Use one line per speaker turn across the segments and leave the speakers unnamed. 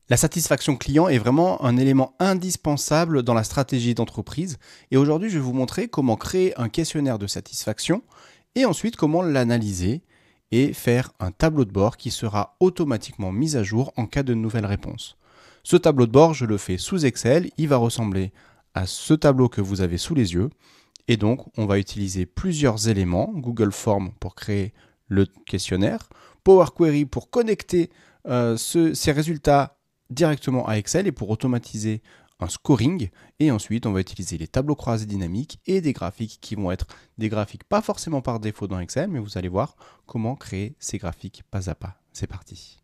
La satisfaction client est vraiment un élément indispensable dans la stratégie d'entreprise et aujourd'hui je vais vous montrer comment créer un questionnaire de satisfaction et ensuite comment l'analyser et faire un tableau de bord qui sera automatiquement mis à jour en cas de nouvelles réponses. Ce tableau de bord, je le fais sous Excel, il va ressembler à ce tableau que vous avez sous les yeux et donc on va utiliser plusieurs éléments, Google Forms pour créer le questionnaire, Power Query pour connecter ces résultats directement à Excel et pour automatiser un scoring. Et ensuite, on va utiliser les tableaux croisés dynamiques et des graphiques qui vont être des graphiques pas forcément par défaut dans Excel, mais vous allez voir comment créer ces graphiques pas à pas. C'est parti.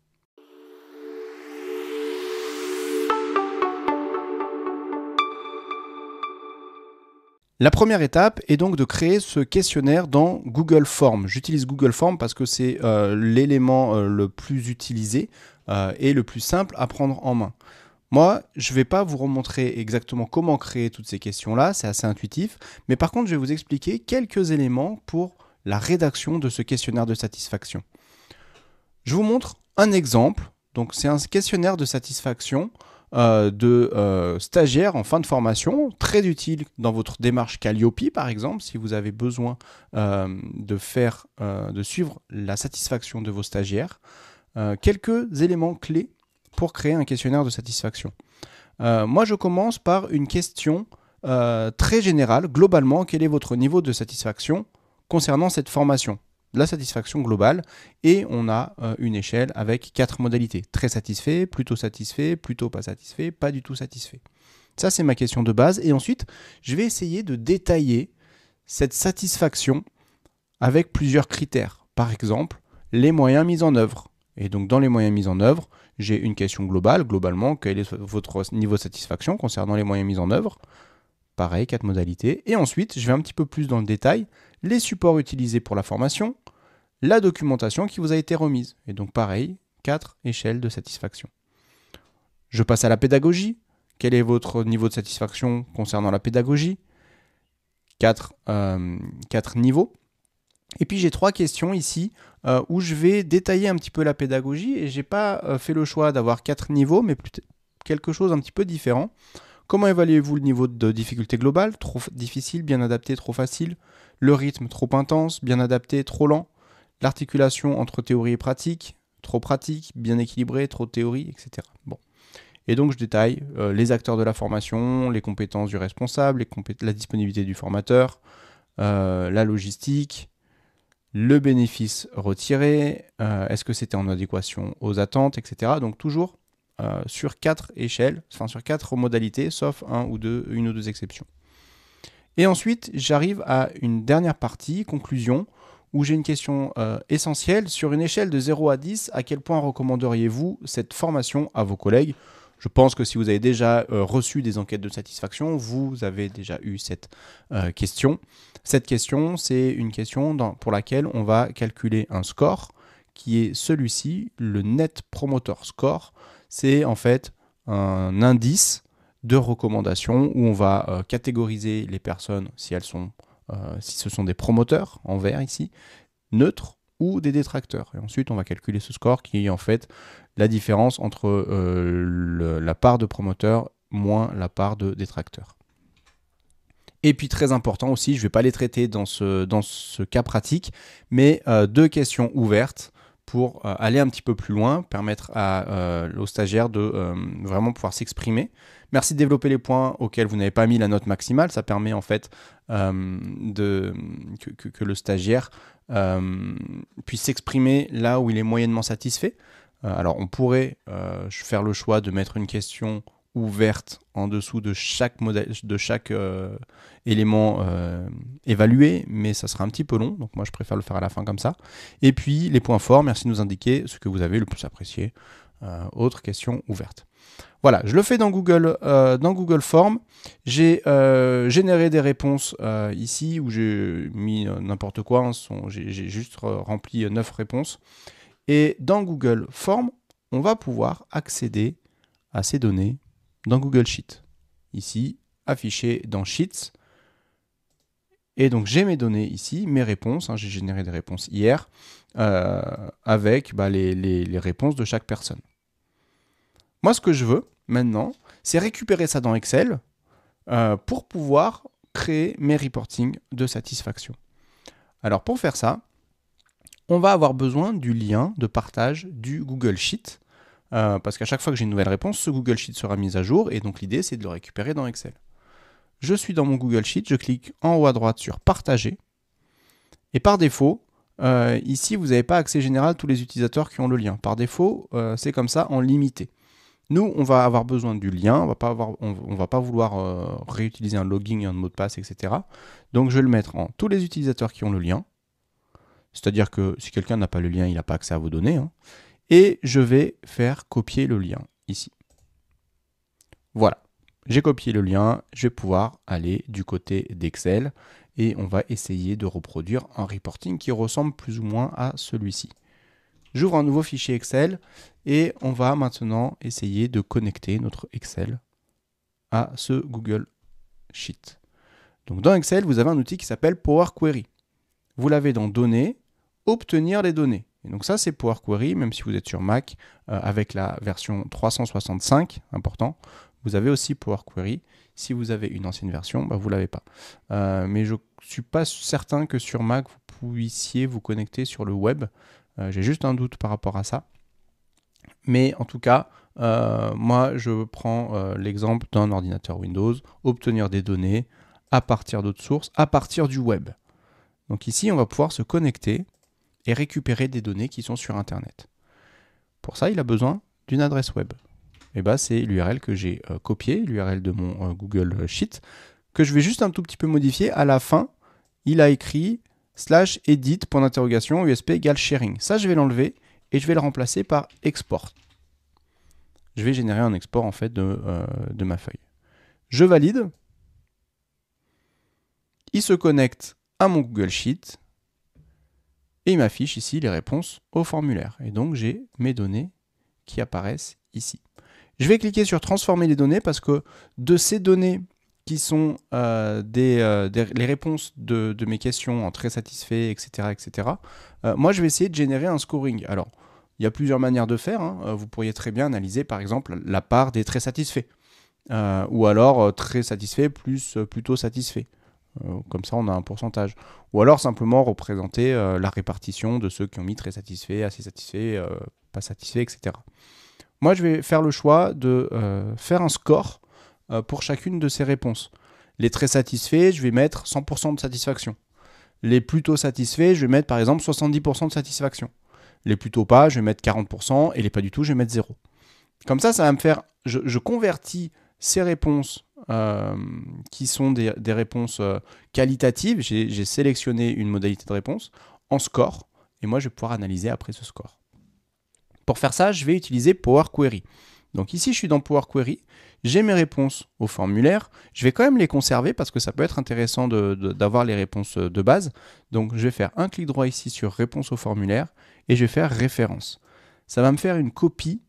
La première étape est donc de créer ce questionnaire dans Google Forms. J'utilise Google Forms parce que c'est l'élément le plus utilisé et le plus simple à prendre en main. Moi, je ne vais pas vous remontrer exactement comment créer toutes ces questions-là, c'est assez intuitif, mais par contre, je vais vous expliquer quelques éléments pour la rédaction de ce questionnaire de satisfaction. Je vous montre un exemple. Donc, c'est un questionnaire de satisfaction de stagiaires en fin de formation, très utile dans votre démarche Calliope par exemple, si vous avez besoin de suivre la satisfaction de vos stagiaires. Quelques éléments clés pour créer un questionnaire de satisfaction. Moi, je commence par une question très générale. Globalement, quel est votre niveau de satisfaction concernant cette formation ? La satisfaction globale, et on a une échelle avec 4 modalités. Très satisfait, plutôt pas satisfait, pas du tout satisfait. Ça, c'est ma question de base. Et ensuite, je vais essayer de détailler cette satisfaction avec plusieurs critères. Par exemple, les moyens mis en œuvre. Et donc, dans les moyens mis en œuvre, j'ai une question globale. Globalement, quel est votre niveau de satisfaction concernant les moyens mis en œuvre ? Pareil, 4 modalités. Et ensuite, je vais un petit peu plus dans le détail. Les supports utilisés pour la formation, la documentation qui vous a été remise. Et donc, pareil, 4 échelles de satisfaction. Je passe à la pédagogie. Quel est votre niveau de satisfaction concernant la pédagogie ? 4 niveaux. Et puis j'ai 3 questions ici où je vais détailler un petit peu la pédagogie et je n'ai pas fait le choix d'avoir 4 niveaux, mais quelque chose un petit peu différent. Comment évaluez-vous le niveau de difficulté globale ? Trop difficile, bien adapté, trop facile. Le rythme, trop intense, bien adapté, trop lent. L'articulation entre théorie et pratique, trop pratique, bien équilibré, trop théorie, etc. Bon. Et donc je détaille les acteurs de la formation, les compétences du responsable, la disponibilité du formateur, la logistique, le bénéfice retiré, est-ce que c'était en adéquation aux attentes, etc. Donc toujours sur 4 échelles, enfin sur 4 modalités, sauf une ou deux exceptions. Et ensuite, j'arrive à une dernière partie, conclusion, où j'ai une question essentielle. Sur une échelle de 0 à 10, à quel point recommanderiez-vous cette formation à vos collègues ? Je pense que si vous avez déjà reçu des enquêtes de satisfaction, vous avez déjà eu cette question. Cette question, c'est une question pour laquelle on va calculer un score qui est celui-ci, le Net Promoter Score. C'est en fait un indice de recommandation où on va catégoriser les personnes si ce sont des promoteurs en vert ici, neutres ou des détracteurs. Et ensuite, on va calculer ce score qui est en fait la différence entre la part de promoteurs moins la part de détracteurs. Et puis très important aussi, je ne vais pas les traiter dans ce cas pratique, mais 2 questions ouvertes pour aller un petit peu plus loin, permettre aux stagiaires de vraiment pouvoir s'exprimer. Merci de développer les points auxquels vous n'avez pas mis la note maximale. Ça permet en fait que le stagiaire puisse s'exprimer là où il est moyennement satisfait. Alors on pourrait faire le choix de mettre une question ouverte en dessous de chaque élément évalué, mais ça sera un petit peu long, donc moi je préfère le faire à la fin comme ça. Et puis les points forts, merci de nous indiquer ce que vous avez le plus apprécié. Autre question ouverte. Voilà, je le fais dans Google Forms. J'ai généré des réponses ici où j'ai mis n'importe quoi. J'ai juste rempli 9 réponses. Et dans Google Forms, on va pouvoir accéder à ces données dans Google Sheets. Ici, affiché dans Sheets. Et donc, j'ai mes données ici, mes réponses. J'ai généré des réponses hier avec les réponses de chaque personne. Moi, ce que je veux maintenant, c'est récupérer ça dans Excel pour pouvoir créer mes reportings de satisfaction. Alors pour faire ça, on va avoir besoin du lien de partage du Google Sheet, parce qu'à chaque fois que j'ai une nouvelle réponse, ce Google Sheet sera mis à jour, et donc l'idée c'est de le récupérer dans Excel. Je suis dans mon Google Sheet, je clique en haut à droite sur Partager, et par défaut, ici vous n'avez pas accès général à tous les utilisateurs qui ont le lien. Par défaut, c'est comme ça en limité. Nous, on va avoir besoin du lien, on va pas vouloir réutiliser un login et un mot de passe, etc. Donc je vais le mettre en tous les utilisateurs qui ont le lien, c'est-à-dire que si quelqu'un n'a pas le lien, il n'a pas accès à vos données, hein. Et je vais faire copier le lien ici. Voilà, j'ai copié le lien, je vais pouvoir aller du côté d'Excel et on va essayer de reproduire un reporting qui ressemble plus ou moins à celui-ci. J'ouvre un nouveau fichier Excel et on va maintenant essayer de connecter notre Excel à ce Google Sheet. Donc dans Excel, vous avez un outil qui s'appelle Power Query. Vous l'avez dans Données, Obtenir les données. Et donc ça, c'est Power Query, même si vous êtes sur Mac, avec la version 365, important. Vous avez aussi Power Query. Si vous avez une ancienne version, bah, vous ne l'avez pas. Mais je ne suis pas certain que sur Mac, vous puissiez vous connecter sur le web. J'ai juste un doute par rapport à ça. Mais en tout cas, moi, je prends l'exemple d'un ordinateur Windows, obtenir des données à partir d'autres sources, à partir du web. Donc ici, on va pouvoir se connecter et récupérer des données qui sont sur Internet. Pour ça, il a besoin d'une adresse web. Et bah, c'est l'URL que j'ai copiée, l'URL de mon Google Sheet, que je vais juste un tout petit peu modifier. À la fin, il a écrit /edit USP égale sharing. Ça, je vais l'enlever et je vais le remplacer par export. Je vais générer un export en fait de ma feuille. Je valide. Il se connecte à mon Google Sheet et il m'affiche ici les réponses au formulaire. Et donc, j'ai mes données qui apparaissent ici. Je vais cliquer sur transformer les données parce que de ces données qui sont les réponses de mes questions en très satisfait, etc., moi, je vais essayer de générer un scoring. Alors, il y a plusieurs manières de faire, hein. Vous pourriez très bien analyser, par exemple, la part des très satisfaits. Ou alors, très satisfait plus plutôt satisfait. Comme ça, on a un pourcentage. Ou alors, simplement représenter la répartition de ceux qui ont mis très satisfait, assez satisfait, pas satisfait, etc. Moi, je vais faire le choix de faire un score pour chacune de ces réponses. Les très satisfaits, je vais mettre 100% de satisfaction. Les plutôt satisfaits, je vais mettre par exemple 70% de satisfaction. Les plutôt pas, je vais mettre 40% et les pas du tout, je vais mettre 0. Comme ça va me faire... Je convertis ces réponses qui sont des réponses qualitatives. J'ai sélectionné une modalité de réponse en score et moi, je vais pouvoir analyser après ce score. Pour faire ça, je vais utiliser Power Query. Donc ici, je suis dans Power Query, j'ai mes réponses au formulaire. Je vais quand même les conserver parce que ça peut être intéressant d'avoir les réponses de base. Donc je vais faire un clic droit ici sur Réponse au formulaire et je vais faire Référence. Ça va me faire une copie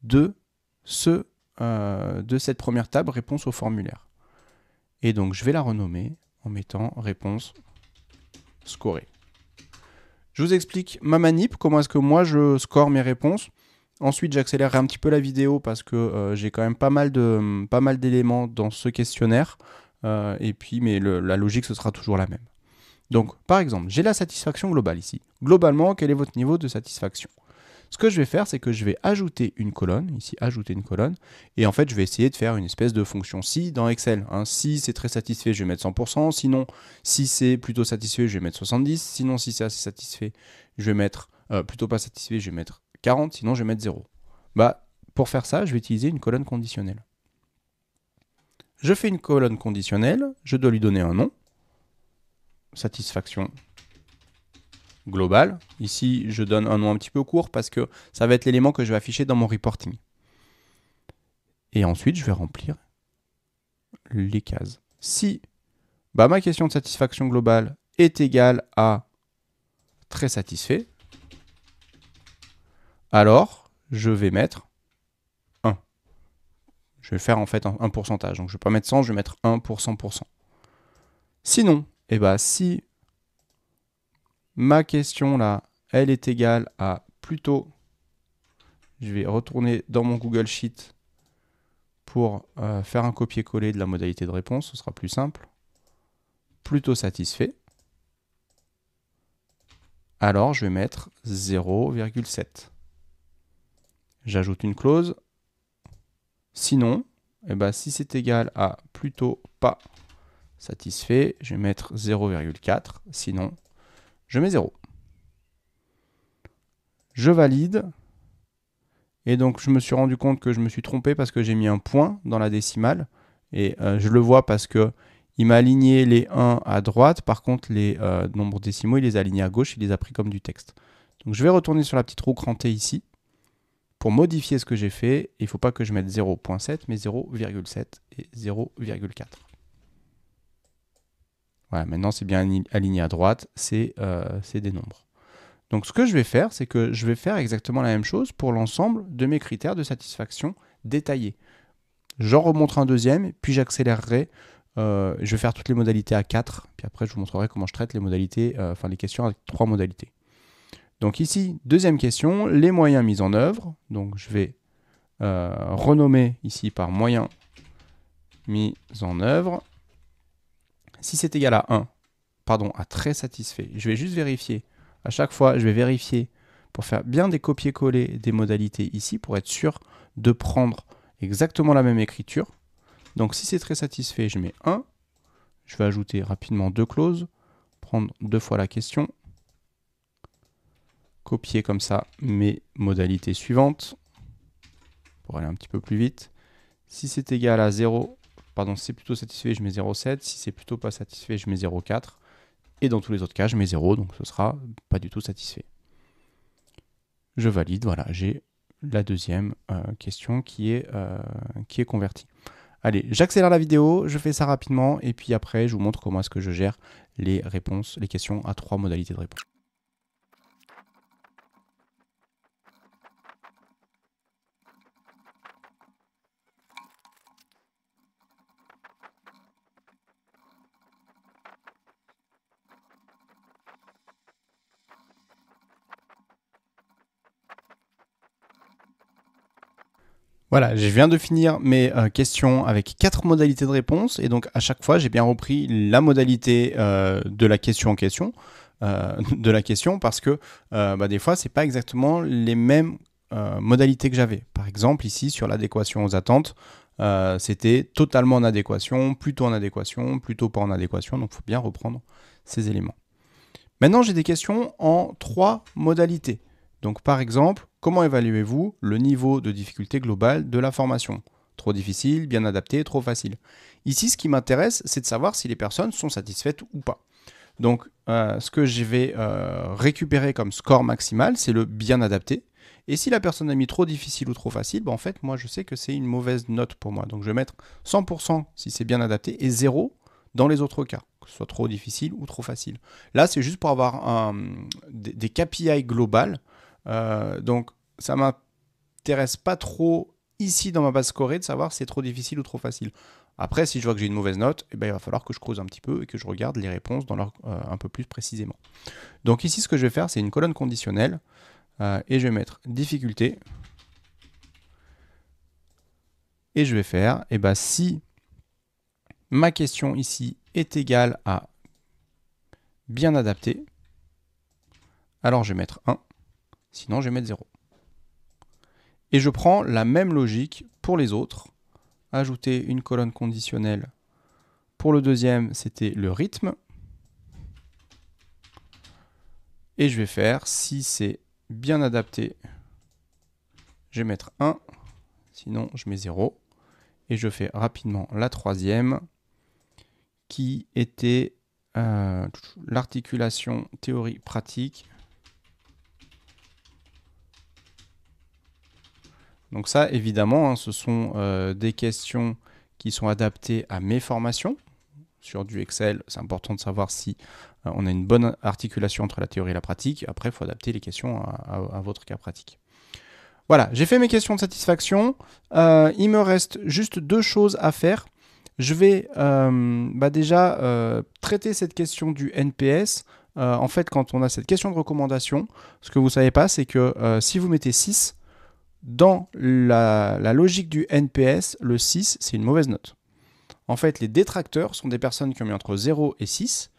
de cette première table Réponse au formulaire. Et donc je vais la renommer en mettant Réponse scorée. Je vous explique ma manip, comment est-ce que moi je score mes réponses. Ensuite, j'accélérerai un petit peu la vidéo parce que j'ai quand même pas mal d'éléments dans ce questionnaire. Mais la logique, ce sera toujours la même. Donc, par exemple, j'ai la satisfaction globale ici. Globalement, quel est votre niveau de satisfaction ? Ce que je vais faire, c'est que je vais ajouter une colonne, ici, ajouter une colonne, et en fait, je vais essayer de faire une espèce de fonction si dans Excel. Si c'est très satisfait, je vais mettre 100%, sinon, si c'est plutôt satisfait, je vais mettre 70%, sinon, si c'est assez satisfait, je vais mettre plutôt pas satisfait, je vais mettre 40, sinon, je vais mettre 0. Pour faire ça, je vais utiliser une colonne conditionnelle. Je fais une colonne conditionnelle, je dois lui donner un nom, satisfaction global. Ici, je donne un nom un petit peu court parce que ça va être l'élément que je vais afficher dans mon reporting. Et ensuite, je vais remplir les cases. Si ma question de satisfaction globale est égale à très satisfait, alors je vais mettre 1. Je vais faire en fait un pourcentage. Donc je ne vais pas mettre 100, je vais mettre 1 pour 100%. Sinon, si ma question là, elle est égale à plutôt, je vais retourner dans mon Google Sheet pour faire un copier-coller de la modalité de réponse, ce sera plus simple. Plutôt satisfait. Alors, je vais mettre 0,7. J'ajoute une clause. Sinon, si c'est égal à plutôt pas satisfait, je vais mettre 0,4. Sinon, je mets 0. Je valide. Et donc, je me suis rendu compte que je me suis trompé parce que j'ai mis un point dans la décimale. Et je le vois parce que il m'a aligné les 1 à droite. Par contre, les nombres décimaux, il les a alignés à gauche. Il les a pris comme du texte. Donc, je vais retourner sur la petite roue crantée ici pour modifier ce que j'ai fait. Il ne faut pas que je mette 0,7, mais 0,7 et 0,4. Voilà, maintenant, c'est bien aligné à droite. C'est des nombres. Donc, ce que je vais faire, c'est que je vais faire exactement la même chose pour l'ensemble de mes critères de satisfaction détaillés. J'en remontre un deuxième, puis j'accélérerai. Je vais faire toutes les modalités à 4, puis après, je vous montrerai comment je traite les modalités, les questions avec 3 modalités. Donc ici, deuxième question, les moyens mis en œuvre. Donc, je vais renommer ici par moyens mis en œuvre. Si c'est égal à 1, pardon, à très satisfait, je vais juste vérifier. À chaque fois, je vais vérifier pour faire bien des copier-coller des modalités ici pour être sûr de prendre exactement la même écriture. Donc si c'est très satisfait, je mets 1. Je vais ajouter rapidement 2 clauses, prendre 2 fois la question, copier comme ça mes modalités suivantes pour aller un petit peu plus vite. Si c'est égal à 0, pardon, si c'est plutôt satisfait, je mets 0,7. Si c'est plutôt pas satisfait, je mets 0,4. Et dans tous les autres cas, je mets 0, donc ce sera pas du tout satisfait. Je valide, voilà, j'ai la deuxième question qui est convertie. Allez, j'accélère la vidéo, je fais ça rapidement, et puis après, je vous montre comment est-ce que je gère les réponses, les questions à 3 modalités de réponse. Voilà, je viens de finir mes questions avec 4 modalités de réponse et donc à chaque fois j'ai bien repris la modalité de la question en question, parce que des fois c'est pas exactement les mêmes modalités que j'avais. Par exemple ici sur l'adéquation aux attentes, c'était totalement en adéquation, plutôt pas en adéquation, donc il faut bien reprendre ces éléments. Maintenant j'ai des questions en 3 modalités. Donc par exemple, comment évaluez-vous le niveau de difficulté globale de la formation? Trop difficile, bien adapté, trop facile. Ici, ce qui m'intéresse, c'est de savoir si les personnes sont satisfaites ou pas. Donc, ce que je vais récupérer comme score maximal, c'est le bien adapté. Et si la personne a mis trop difficile ou trop facile, en fait, moi, je sais que c'est une mauvaise note pour moi. Donc, je vais mettre 100% si c'est bien adapté et 0 dans les autres cas, que ce soit trop difficile ou trop facile. Là, c'est juste pour avoir des KPI globales. Donc ça m'intéresse pas trop ici dans ma base scorée de savoir si c'est trop difficile ou trop facile. Après, si je vois que j'ai une mauvaise note, il va falloir que je creuse un petit peu et que je regarde les réponses dans un peu plus précisément. Donc ici, ce que je vais faire, c'est une colonne conditionnelle et je vais mettre difficulté. Et je vais faire, si ma question ici est égale à bien adapté, alors je vais mettre 1. Sinon, je vais mettre 0. Et je prends la même logique pour les autres. Ajouter une colonne conditionnelle. Pour le deuxième, c'était le rythme. Et je vais faire, si c'est bien adapté, je vais mettre 1. Sinon, je mets 0. Et je fais rapidement la troisième, qui était l'articulation théorie-pratique. Donc ça, évidemment, ce sont des questions qui sont adaptées à mes formations. Sur du Excel, c'est important de savoir si on a une bonne articulation entre la théorie et la pratique. Après, il faut adapter les questions à votre cas pratique. Voilà, j'ai fait mes questions de satisfaction. Il me reste juste 2 choses à faire. Je vais déjà traiter cette question du NPS. En fait, quand on a cette question de recommandation, ce que vous ne savez pas, c'est que si vous mettez 6, dans la logique du NPS, le 6, c'est une mauvaise note. En fait, les détracteurs sont des personnes qui ont mis entre 0 et 6.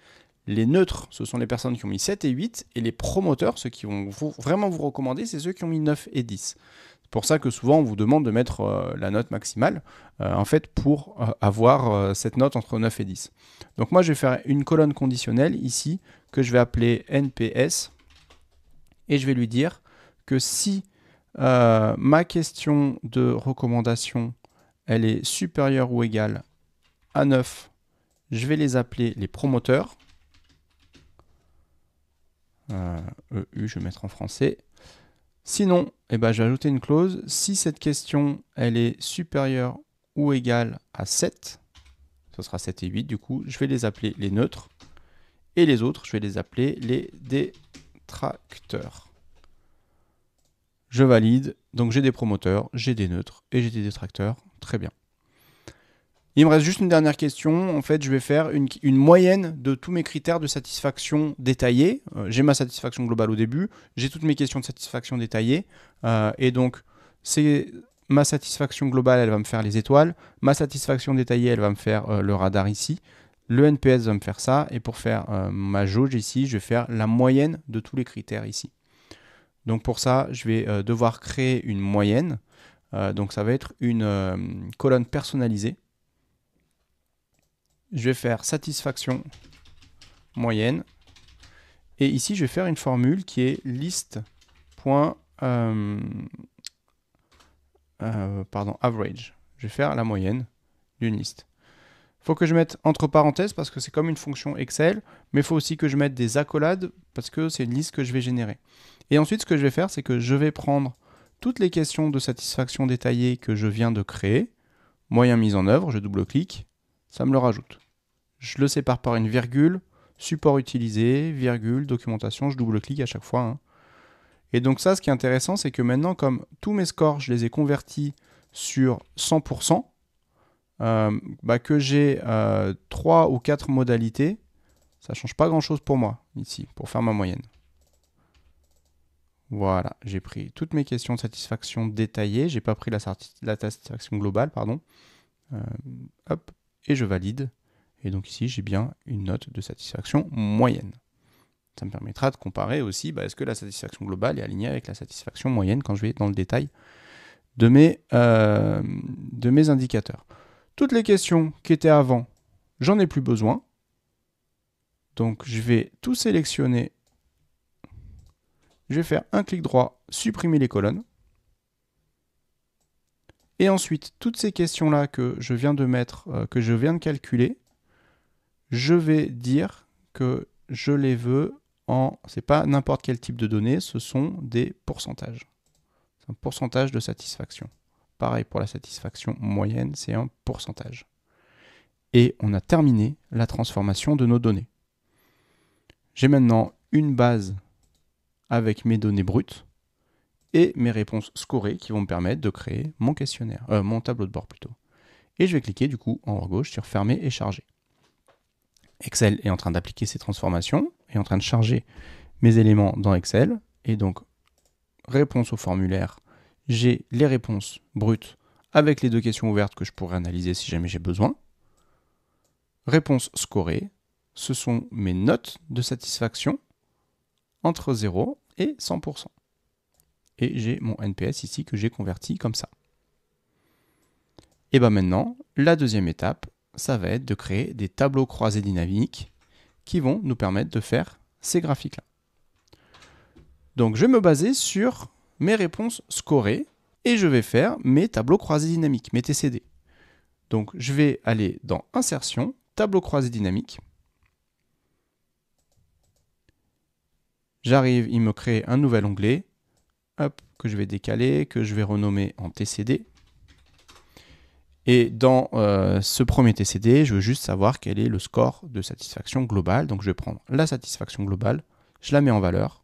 Les neutres, ce sont les personnes qui ont mis 7 et 8. Et les promoteurs, ceux qui vont vraiment vous recommander, c'est ceux qui ont mis 9 et 10. C'est pour ça que souvent, on vous demande de mettre la note maximale, en fait, pour avoir cette note entre 9 et 10. Donc moi, je vais faire une colonne conditionnelle ici, que je vais appeler NPS. Et je vais lui dire que si ma question de recommandation, elle est supérieure ou égale à 9, je vais les appeler les promoteurs. EU, je vais mettre en français. Sinon, je vais ajouter une clause. Si cette question, elle est supérieure ou égale à 7, ce sera 7 et 8 du coup, je vais les appeler les neutres. Et les autres, je vais les appeler les détracteurs. Je valide, donc j'ai des promoteurs, j'ai des neutres et j'ai des détracteurs. Très bien. Il me reste juste une dernière question. En fait, je vais faire une moyenne de tous mes critères de satisfaction détaillés. J'ai ma satisfaction globale au début, j'ai toutes mes questions de satisfaction détaillées. Et donc, ma satisfaction globale, elle va me faire les étoiles. Ma satisfaction détaillée, elle va me faire le radar ici. Le NPS va me faire ça. Et pour faire ma jauge ici, je vais faire la moyenne de tous les critères ici. Donc pour ça, je vais devoir créer une moyenne. Donc ça va être une colonne personnalisée. Je vais faire satisfaction moyenne. Et ici, je vais faire une formule qui est list.average. Je vais faire la moyenne d'une liste. Il faut que je mette entre parenthèses parce que c'est comme une fonction Excel, mais il faut aussi que je mette des accolades parce que c'est une liste que je vais générer. Et ensuite, ce que je vais faire, c'est que je vais prendre toutes les questions de satisfaction détaillées que je viens de créer, moyen mise en œuvre, je double-clique, ça me le rajoute. Je le sépare par une virgule, support utilisé, virgule, documentation, je double-clique à chaque fois. Hein. Et donc ça, ce qui est intéressant, c'est que maintenant, comme tous mes scores, je les ai convertis sur 100%, que j'ai 3 ou 4 modalités, ça ne change pas grand-chose pour moi, ici, pour faire ma moyenne. Voilà, j'ai pris toutes mes questions de satisfaction détaillées, j'ai pas pris la satisfaction globale, pardon. Hop, et je valide. Et donc ici, j'ai bien une note de satisfaction moyenne. Ça me permettra de comparer aussi, est-ce que la satisfaction globale est alignée avec la satisfaction moyenne quand je vais dans le détail de mes indicateurs. Toutes les questions qui étaient avant, j'en ai plus besoin. Donc je vais tout sélectionner. Je vais faire un clic droit, supprimer les colonnes. Et ensuite, toutes ces questions-là que je viens de mettre, que je viens de calculer, je vais dire que je les veux en... C'est pas n'importe quel type de données, ce sont des pourcentages. C'est un pourcentage de satisfaction. Pareil pour la satisfaction moyenne, c'est un pourcentage. Et on a terminé la transformation de nos données. J'ai maintenant une base avec mes données brutes et mes réponses scorées qui vont me permettre de créer mon questionnaire, mon tableau de bord plutôt. Et je vais cliquer du coup en haut à gauche sur fermer et charger. Excel est en train d'appliquer ces transformations, est en train de charger mes éléments dans Excel. Et donc, réponse au formulaire, j'ai les réponses brutes avec les 2 questions ouvertes que je pourrais analyser si jamais j'ai besoin. Réponse scorée, ce sont mes notes de satisfaction entre 0 et 100%. Et j'ai mon NPS ici que j'ai converti comme ça. Et maintenant, la deuxième étape, ça va être de créer des tableaux croisés dynamiques qui vont nous permettre de faire ces graphiques-là. Donc je vais me baser sur mes réponses scorées et je vais faire mes tableaux croisés dynamiques, mes TCD. Donc je vais aller dans Insertion, Tableau croisé dynamique. J'arrive, il me crée un nouvel onglet, hop, que je vais décaler, que je vais renommer en TCD. Et dans ce premier TCD, je veux juste savoir quel est le score de satisfaction globale. Donc je vais prendre la satisfaction globale, je la mets en valeur.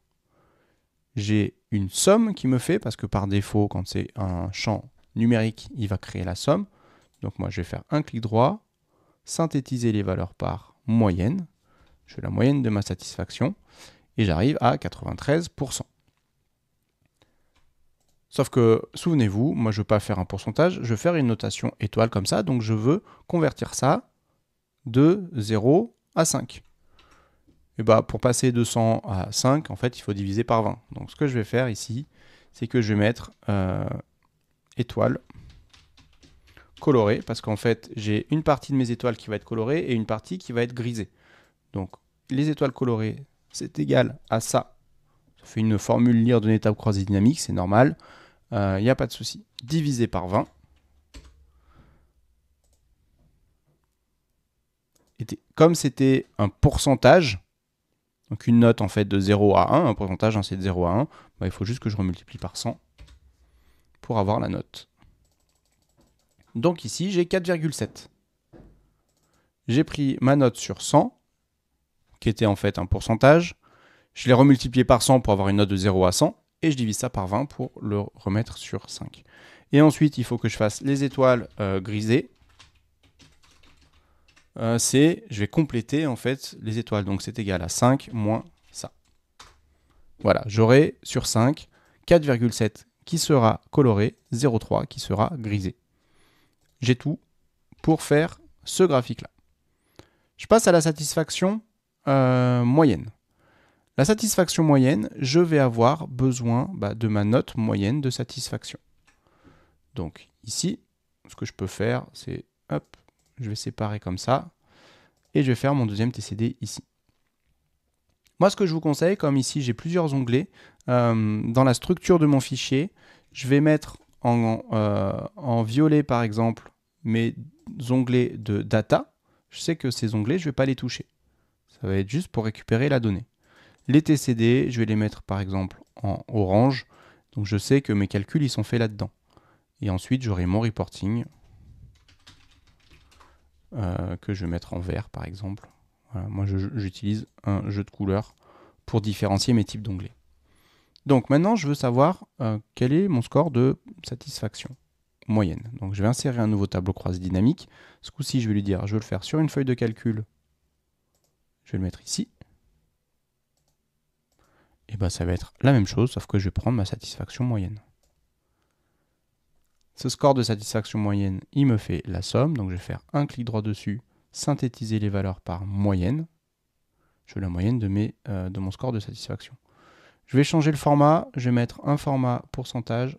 J'ai une somme qui me fait, parce que par défaut, quand c'est un champ numérique, il va créer la somme. Donc moi, je vais faire un clic droit, synthétiser les valeurs par moyenne. Je fais la moyenne de ma satisfaction et j'arrive à 93%. Sauf que, souvenez-vous, moi je ne veux pas faire un pourcentage, je veux faire une notation étoile comme ça, donc je veux convertir ça de 0 à 5. Et bah, pour passer de 100 à 5, en fait, il faut diviser par 20. Donc ce que je vais faire ici, c'est que je vais mettre étoile colorée, parce qu'en fait, j'ai une partie de mes étoiles qui va être colorée et une partie qui va être grisée. Donc les étoiles colorées, c'est égal à ça. Ça fait une formule lire d'une étape croisée dynamique, c'est normal. Il n'y a pas de souci. Divisé par 20. Et comme c'était un pourcentage, donc une note en fait de 0 à 1, un pourcentage c'est de 0 à 1, bah, il faut juste que je remultiplie par 100 pour avoir la note. Donc ici, j'ai 4,7. J'ai pris ma note sur 100, qui était en fait un pourcentage. Je l'ai remultiplié par 100 pour avoir une note de 0 à 100, et je divise ça par 20 pour le remettre sur 5. Et ensuite, il faut que je fasse les étoiles grisées. Je vais compléter en fait les étoiles. Donc c'est égal à 5 moins ça. Voilà, j'aurai sur 5, 4,7 qui sera coloré, 0,3 qui sera grisé. J'ai tout pour faire ce graphique-là. Je passe à la satisfaction moyenne. La satisfaction moyenne, je vais avoir besoin de ma note moyenne de satisfaction. Donc ici, ce que je peux faire, c'est, hop, je vais séparer comme ça, et je vais faire mon deuxième TCD ici. Moi, ce que je vous conseille, comme ici j'ai plusieurs onglets, dans la structure de mon fichier, je vais mettre en violet par exemple mes onglets de data. Je sais que ces onglets, je ne vais pas les toucher. Ça va être juste pour récupérer la donnée. Les TCD, je vais les mettre par exemple en orange. Donc je sais que mes calculs ils sont faits là-dedans. Et ensuite, j'aurai mon reporting que je vais mettre en vert par exemple. Voilà, moi, j'utilise un jeu de couleurs pour différencier mes types d'onglets. Donc maintenant, je veux savoir quel est mon score de satisfaction moyenne. Donc je vais insérer un nouveau tableau croisé dynamique. Ce coup-ci, je vais lui dire, je veux le faire sur une feuille de calcul. Je vais le mettre ici. Et bien, ça va être la même chose, sauf que je vais prendre ma satisfaction moyenne. Ce score de satisfaction moyenne, il me fait la somme. Donc je vais faire un clic droit dessus, synthétiser les valeurs par moyenne. Je veux la moyenne de mon score de satisfaction. Je vais changer le format. Je vais mettre un format pourcentage.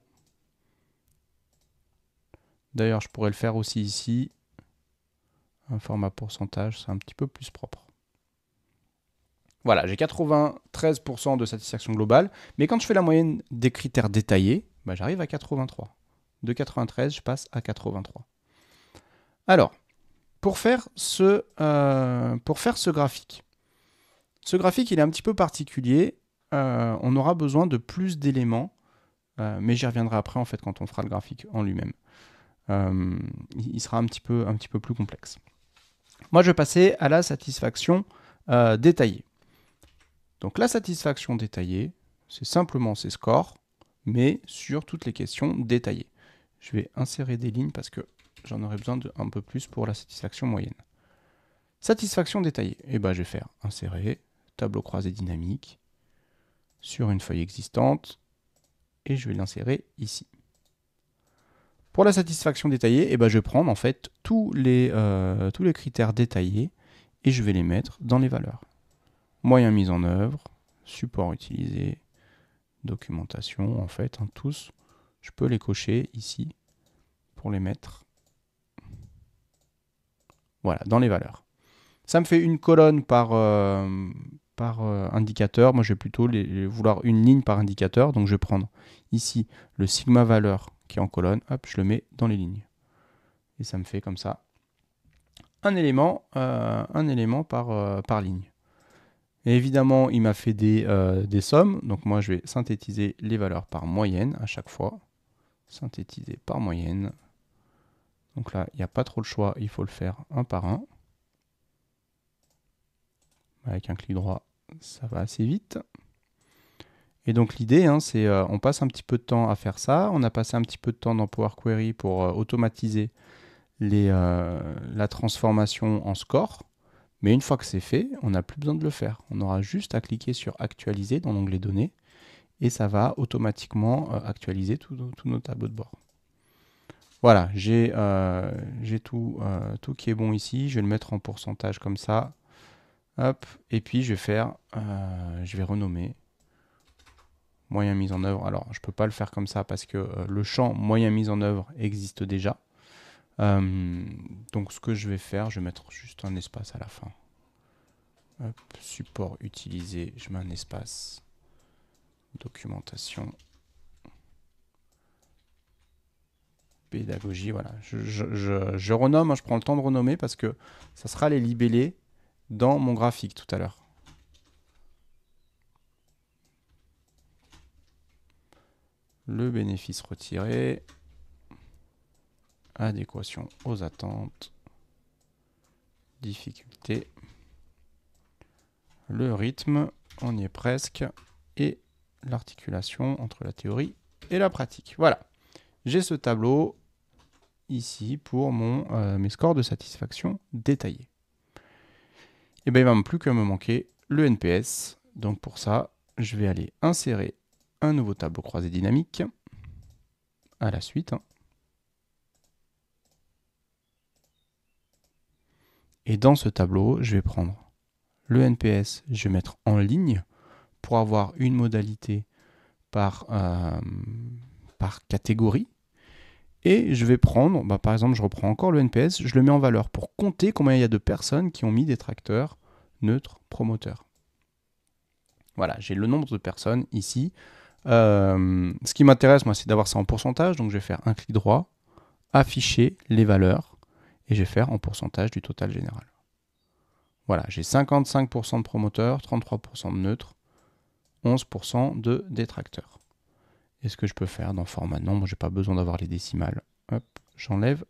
D'ailleurs, je pourrais le faire aussi ici. Un format pourcentage, c'est un petit peu plus propre. Voilà, j'ai 93% de satisfaction globale. Mais quand je fais la moyenne des critères détaillés, j'arrive à 83. De 93, je passe à 83. Alors, pour faire ce graphique, il est un petit peu particulier. On aura besoin de plus d'éléments, mais j'y reviendrai après en fait quand on fera le graphique en lui-même. Il sera un petit peu plus complexe. Moi, je vais passer à la satisfaction détaillée. Donc la satisfaction détaillée, c'est simplement ces scores, mais sur toutes les questions détaillées. Je vais insérer des lignes parce que j'en aurai besoin un peu plus pour la satisfaction moyenne. Satisfaction détaillée, je vais faire insérer, tableau croisé dynamique, sur une feuille existante, et je vais l'insérer ici. Pour la satisfaction détaillée, je vais prendre en fait tous les critères détaillés et je vais les mettre dans les valeurs. Moyens mis en œuvre, support utilisé, documentation, en fait, tous, je peux les cocher ici pour les mettre voilà, dans les valeurs. Ça me fait une colonne par indicateur. Moi, je vais plutôt vouloir une ligne par indicateur. Donc, je vais prendre ici le sigma valeur qui est en colonne. Hop, je le mets dans les lignes. Et ça me fait comme ça un élément par ligne. Et évidemment, il m'a fait des sommes. Donc, moi, je vais synthétiser les valeurs par moyenne à chaque fois. Synthétiser par moyenne. Donc là, il n'y a pas trop le choix. Il faut le faire un par un. Avec un clic droit, ça va assez vite. Et donc l'idée, c'est on passe un petit peu de temps à faire ça. On a passé un petit peu de temps dans Power Query pour automatiser la transformation en score. Mais une fois que c'est fait, on n'a plus besoin de le faire. On aura juste à cliquer sur Actualiser dans l'onglet Données. et ça va automatiquement actualiser tous nos tableaux de bord. Voilà, j'ai tout qui est bon ici. Je vais le mettre en pourcentage comme ça. Hop, et puis je vais renommer moyen mis en œuvre. Alors, je ne peux pas le faire comme ça parce que le champ moyen mis en œuvre existe déjà. Donc, ce que je vais faire, je vais mettre juste un espace à la fin. Hop, support utilisé, je mets un espace. Documentation. Pédagogie, voilà. Je renomme, hein, je prends le temps de renommer parce que ça sera les libellés dans mon graphique tout à l'heure. Le bénéfice retiré, adéquation aux attentes, difficulté, le rythme, on y est presque, et l'articulation entre la théorie et la pratique. Voilà, j'ai ce tableau ici pour mes scores de satisfaction détaillés. Et bien il ne va plus que me manquer le NPS. Donc pour ça, je vais aller insérer un nouveau tableau croisé dynamique à la suite. Et dans ce tableau, je vais prendre le NPS, je vais mettre en ligne pour avoir une modalité par catégorie. Et je vais prendre, par exemple, je reprends encore le NPS, je le mets en valeur pour compter combien il y a de personnes qui ont mis des tracteurs neutres promoteurs. Voilà, j'ai le nombre de personnes ici. Ce qui m'intéresse, moi, c'est d'avoir ça en pourcentage. Donc, je vais faire un clic droit, afficher les valeurs, et je vais faire en pourcentage du total général. Voilà, j'ai 55% de promoteurs, 33% de neutres, 11% de détracteurs. Et ce que je peux faire dans format nombre, je n'ai pas besoin d'avoir les décimales. Hop, j'enlève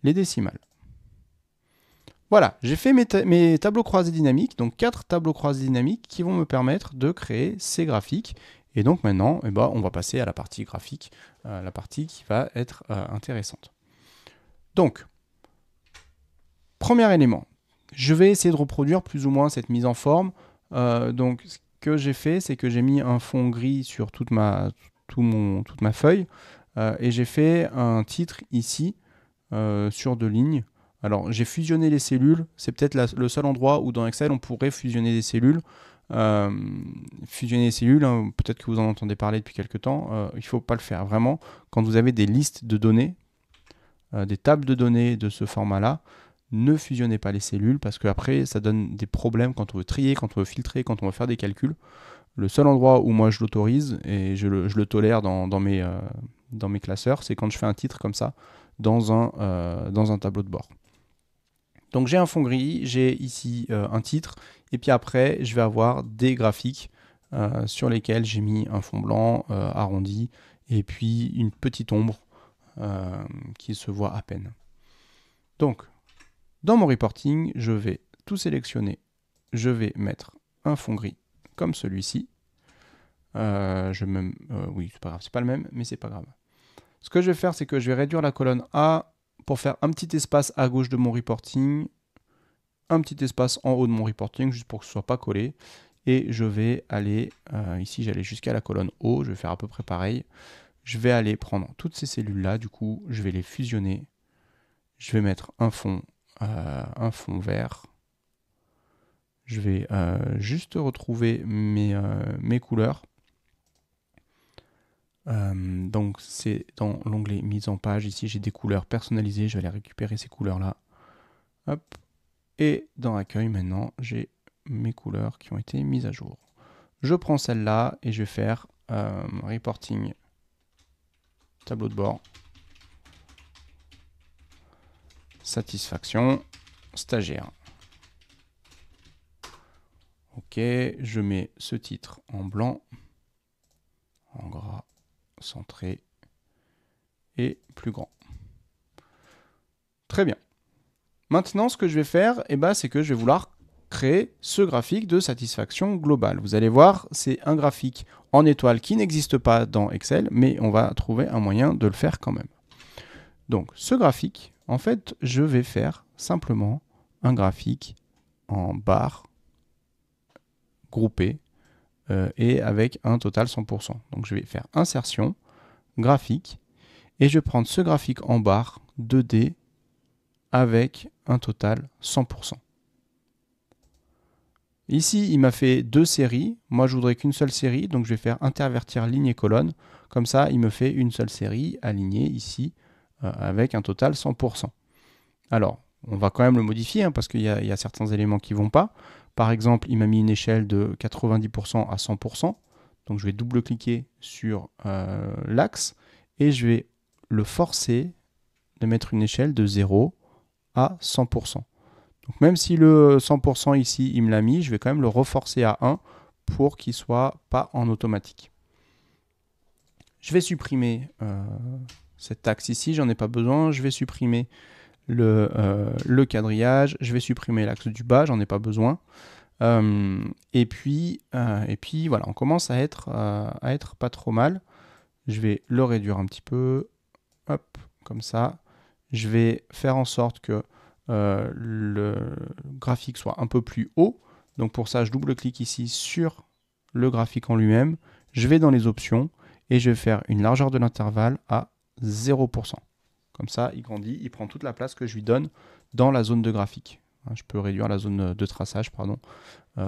les décimales. Voilà, j'ai fait mes tableaux croisés dynamiques, donc 4 tableaux croisés dynamiques qui vont me permettre de créer ces graphiques. Et donc maintenant, on va passer à la partie graphique, la partie qui va être intéressante. Donc, premier élément, je vais essayer de reproduire plus ou moins cette mise en forme. Donc, ce que j'ai fait, c'est que j'ai mis un fond gris sur toute ma feuille et j'ai fait un titre ici sur 2 lignes. Alors, j'ai fusionné les cellules. C'est peut-être le seul endroit où dans Excel, on pourrait fusionner des cellules. Fusionner les cellules, hein, peut-être que vous en entendez parler depuis quelques temps. Il ne faut pas le faire. Vraiment, quand vous avez des listes de données, des tables de données de ce format-là, ne fusionnez pas les cellules parce qu'après, ça donne des problèmes quand on veut trier, quand on veut filtrer, quand on veut faire des calculs. Le seul endroit où moi je l'autorise et je le tolère dans mes classeurs, c'est quand je fais un titre comme ça dans un tableau de bord. Donc j'ai un fond gris, j'ai ici un titre, et puis après je vais avoir des graphiques sur lesquels j'ai mis un fond blanc arrondi, et puis une petite ombre qui se voit à peine. Donc, dans mon reporting, je vais tout sélectionner, je vais mettre un fond gris comme celui-ci. Oui, c'est pas grave, c'est pas le même, mais c'est pas grave. Ce que je vais faire, c'est que je vais réduire la colonne A pour faire un petit espace à gauche de mon reporting, un petit espace en haut de mon reporting, juste pour que ce ne soit pas collé. Et je vais aller, ici j'allais jusqu'à la colonne O, je vais faire à peu près pareil. Je vais aller prendre toutes ces cellules-là, du coup, je vais les fusionner. Je vais mettre un fond vert. Je vais juste retrouver mes couleurs. Donc c'est dans l'onglet mise en page. Ici j'ai des couleurs personnalisées. Je vais aller récupérer ces couleurs-là. Hop. Et dans accueil maintenant, j'ai mes couleurs qui ont été mises à jour. Je prends celle-là et je vais faire reporting tableau de bord. Satisfaction stagiaire. Ok, je mets ce titre en blanc, en gras, centré et plus grand. Très bien. Maintenant, ce que je vais faire, c'est que je vais vouloir créer ce graphique de satisfaction globale. Vous allez voir, c'est un graphique en étoile qui n'existe pas dans Excel, mais on va trouver un moyen de le faire quand même. Donc, ce graphique, en fait, je vais faire simplement un graphique en barres groupées et avec un total 100%. Donc je vais faire insertion, graphique, et je vais prendre ce graphique en barre 2D avec un total 100%. Ici, il m'a fait 2 séries. Moi, je voudrais qu'une seule série, donc je vais faire intervertir ligne et colonne. Comme ça, il me fait une seule série alignée ici avec un total 100%. Alors, on va quand même le modifier hein, parce qu'il y a certains éléments qui ne vont pas. Par exemple, il m'a mis une échelle de 90% à 100%. Donc, je vais double-cliquer sur l'axe et je vais le forcer de mettre une échelle de 0 à 100%. Donc même si le 100% ici, il me l'a mis, je vais quand même le reforcer à 1 pour qu'il ne soit pas en automatique. Je vais supprimer cet axe ici, j'en ai pas besoin. Je vais supprimer le quadrillage, je vais supprimer l'axe du bas, j'en ai pas besoin. Et puis voilà, on commence à être pas trop mal. Je vais le réduire un petit peu, hop, comme ça. Je vais faire en sorte que le graphique soit un peu plus haut. Donc pour ça, je double-clique ici sur le graphique en lui-même. Je vais dans les options et je vais faire une largeur de l'intervalle à 0%. Comme ça, il grandit, il prend toute la place que je lui donne dans la zone de graphique. Je peux réduire la zone de traçage, pardon,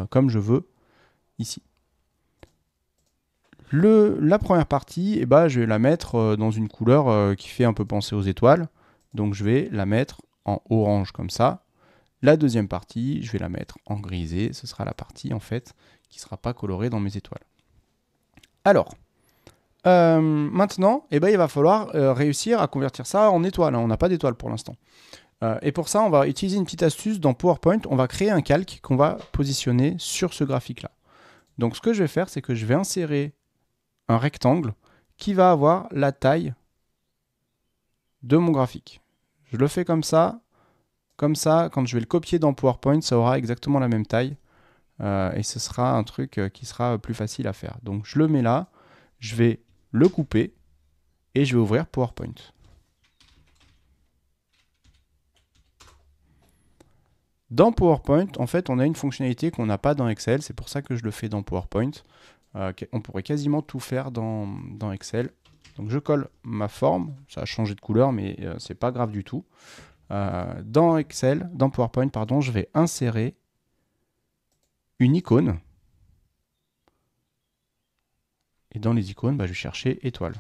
comme je veux ici. La première partie, eh ben, je vais la mettre dans une couleur qui fait un peu penser aux étoiles. Donc je vais la mettre en orange comme ça. La deuxième partie, je vais la mettre en grisé. Ce sera la partie en fait qui ne sera pas colorée dans mes étoiles. Alors, maintenant, eh ben, il va falloir réussir à convertir ça en étoiles. On n'a pas d'étoiles pour l'instant. Et pour ça, on va utiliser une petite astuce dans PowerPoint. On va créer un calque qu'on va positionner sur ce graphique-là. Donc ce que je vais faire, c'est que je vais insérer un rectangle qui va avoir la taille de mon graphique. Je le fais comme ça, quand je vais le copier dans PowerPoint, ça aura exactement la même taille. Et ce sera un truc qui sera plus facile à faire. Donc je le mets là, je vais le couper et je vais ouvrir PowerPoint. Dans PowerPoint, en fait, on a une fonctionnalité qu'on n'a pas dans Excel. C'est pour ça que je le fais dans PowerPoint. On pourrait quasiment tout faire dans Excel. Donc je colle ma forme. Ça a changé de couleur, mais c'est pas grave du tout. Dans Excel, dans PowerPoint, pardon, je vais insérer une icône. Et dans les icônes, je vais chercher étoile.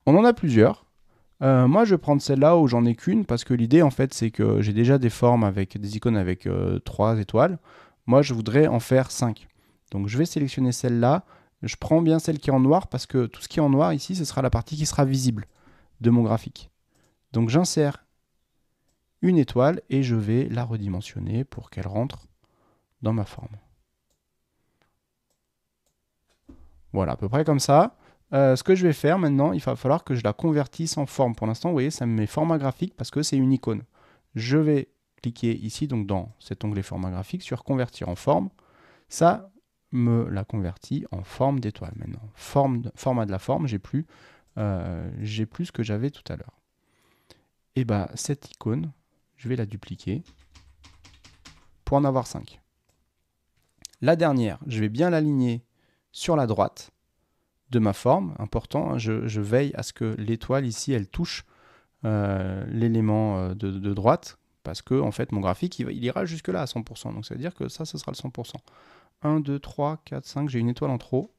On en a plusieurs. Moi, je vais prendre celle-là où j'en ai qu'une parce que l'idée, en fait, c'est que j'ai déjà des formes avec des icônes avec 3 étoiles. Moi, je voudrais en faire 5. Donc, je vais sélectionner celle-là. Je prends bien celle qui est en noir parce que tout ce qui est en noir ici, ce sera la partie qui sera visible de mon graphique. Donc, j'insère une étoile et je vais la redimensionner pour qu'elle rentre dans ma forme. Voilà, à peu près comme ça. Ce que je vais faire maintenant, il va falloir que je la convertisse en forme. Pour l'instant, vous voyez, ça me met format graphique parce que c'est une icône. Je vais cliquer ici, donc dans cet onglet format graphique, sur convertir en forme. Ça me la convertit en forme d'étoile maintenant. Format de la forme, j'ai plus ce que j'avais tout à l'heure. Et cette icône, je vais la dupliquer pour en avoir 5. La dernière, je vais bien l'aligner sur la droite de ma forme, important, hein, je veille à ce que l'étoile ici, elle touche l'élément de droite, parce que en fait, mon graphique, il ira jusque là à 100%, donc ça veut dire que ça, ce sera le 100%. 1, 2, 3, 4, 5, j'ai une étoile en trop.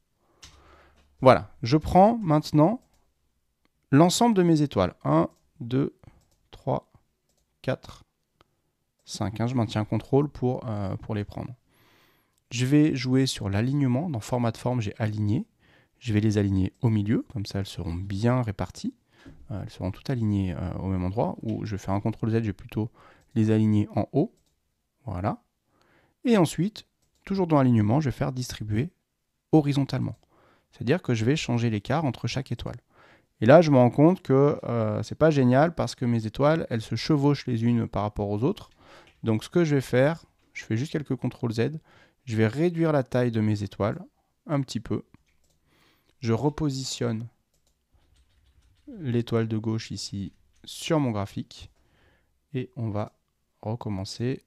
Voilà, je prends maintenant l'ensemble de mes étoiles. 1, 2, 3, 4, 5. Hein, je maintiens CTRL pour les prendre. Je vais jouer sur l'alignement. Dans format de forme, j'ai aligné. Je vais les aligner au milieu, comme ça elles seront bien réparties. Elles seront toutes alignées au même endroit. Ou je vais faire un CTRL Z, je vais plutôt les aligner en haut. Voilà. Et ensuite, toujours dans l'alignement, je vais faire distribuer horizontalement. C'est-à-dire que je vais changer l'écart entre chaque étoile. Et là, je me rends compte que c'est pas génial parce que mes étoiles, elles se chevauchent les unes par rapport aux autres. Donc ce que je vais faire, je fais juste quelques CTRL Z. Je vais réduire la taille de mes étoiles un petit peu. Je repositionne l'étoile de gauche ici sur mon graphique et on va recommencer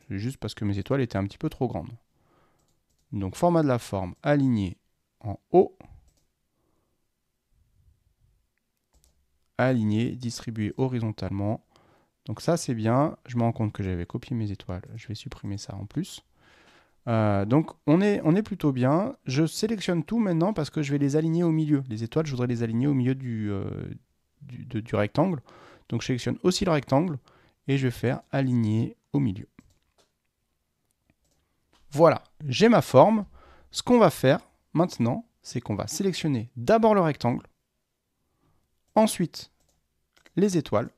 juste parce que mes étoiles étaient un petit peu trop grandes. Donc format de la forme aligné en haut, aligné, distribué horizontalement. Donc ça c'est bien, je me rends compte que j'avais copié mes étoiles, je vais supprimer ça en plus. Donc on est plutôt bien. Je sélectionne tout maintenant parce que je vais les aligner au milieu. Les étoiles, je voudrais les aligner au milieu du rectangle. Donc je sélectionne aussi le rectangle et je vais faire aligner au milieu. Voilà, j'ai ma forme. Ce qu'on va faire maintenant, c'est qu'on va sélectionner d'abord le rectangle, ensuite les étoiles,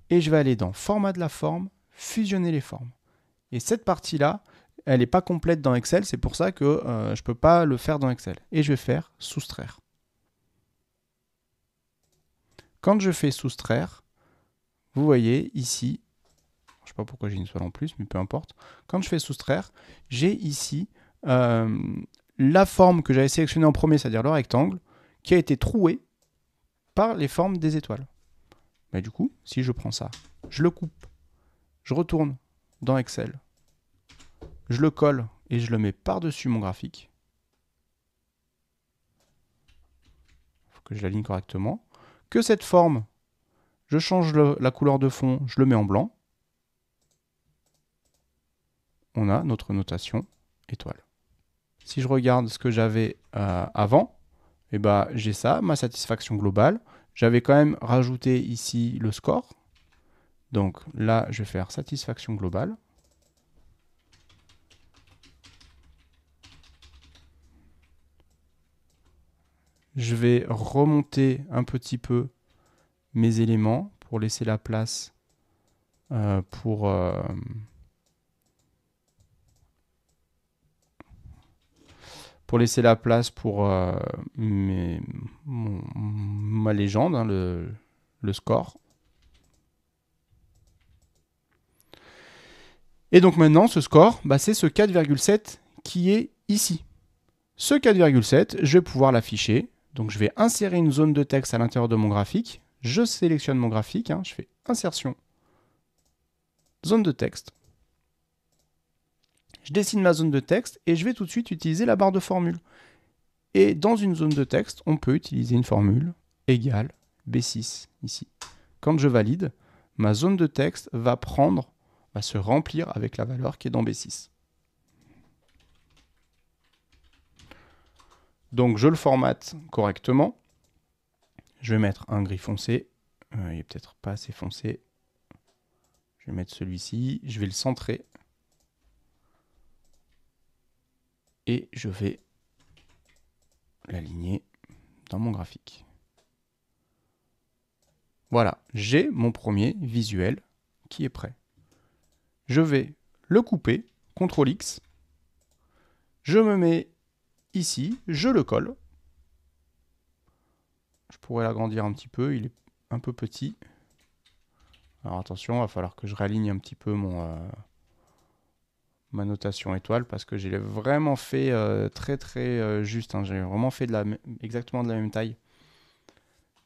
et je vais aller dans format de la forme, fusionner les formes. Et cette partie-là, elle n'est pas complète dans Excel, c'est pour ça que je ne peux pas le faire dans Excel. Et je vais faire soustraire. Quand je fais soustraire, vous voyez ici, je ne sais pas pourquoi j'ai une étoile en plus, mais peu importe. Quand je fais soustraire, j'ai ici la forme que j'avais sélectionnée en premier, c'est-à-dire le rectangle, qui a été trouée par les formes des étoiles. Mais du coup, si je prends ça, je le coupe, je retourne dans Excel, je le colle et je le mets par-dessus mon graphique. Il faut que je l'aligne correctement. Que cette forme, je change la couleur de fond, je le mets en blanc. On a notre notation étoile. Si je regarde ce que j'avais avant, eh ben, j'ai ça, ma satisfaction globale. J'avais quand même rajouté ici le score. Donc là, je vais faire satisfaction globale. Je vais remonter un petit peu mes éléments pour laisser la place pour ma légende, hein, le score. Et donc maintenant, ce score, bah, c'est ce 4,7 qui est ici. Ce 4,7, je vais pouvoir l'afficher. Donc je vais insérer une zone de texte à l'intérieur de mon graphique. Je sélectionne mon graphique, hein, je fais insertion, zone de texte. Je dessine ma zone de texte et je vais tout de suite utiliser la barre de formule. Et dans une zone de texte, on peut utiliser une formule égale B6 ici. Quand je valide, ma zone de texte va se remplir avec la valeur qui est dans B6. Donc je le formate correctement. Je vais mettre un gris foncé. Il n'est peut-être pas assez foncé. Je vais mettre celui-ci. Je vais le centrer. Et je vais l'aligner dans mon graphique. Voilà, j'ai mon premier visuel qui est prêt. Je vais le couper, CTRL X. Je me mets ici, je le colle. Je pourrais l'agrandir un petit peu, il est un peu petit. Alors attention, il va falloir que je réaligne un petit peu ma notation étoile parce que j'ai vraiment fait très juste. Hein. J'ai vraiment fait exactement de la même taille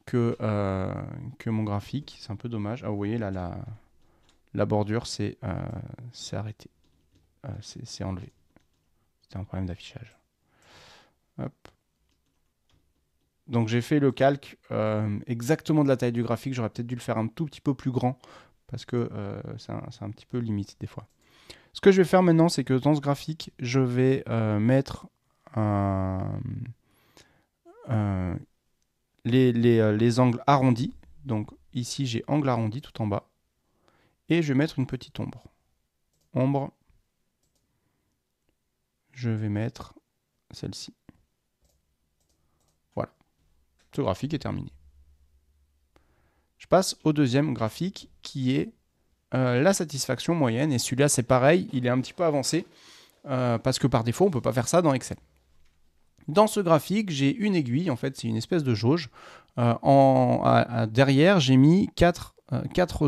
que mon graphique. C'est un peu dommage. Ah, vous voyez là, la bordure c'est arrêté. C'est enlevé. C'était un problème d'affichage. Hop. Donc j'ai fait le calque exactement de la taille du graphique. J'aurais peut-être dû le faire un tout petit peu plus grand parce que c'est un petit peu limite des fois. Ce que je vais faire maintenant, c'est que dans ce graphique, je vais mettre les angles arrondis. Donc ici, j'ai angle arrondi tout en bas. Et je vais mettre une petite ombre. Ombre. Je vais mettre celle-ci. Voilà. Ce graphique est terminé. Je passe au deuxième graphique qui est la satisfaction moyenne. Et celui-là, c'est pareil, il est un petit peu avancé parce que par défaut, on ne peut pas faire ça dans Excel. Dans ce graphique, j'ai une aiguille, en fait, c'est une espèce de jauge. Derrière, j'ai mis quatre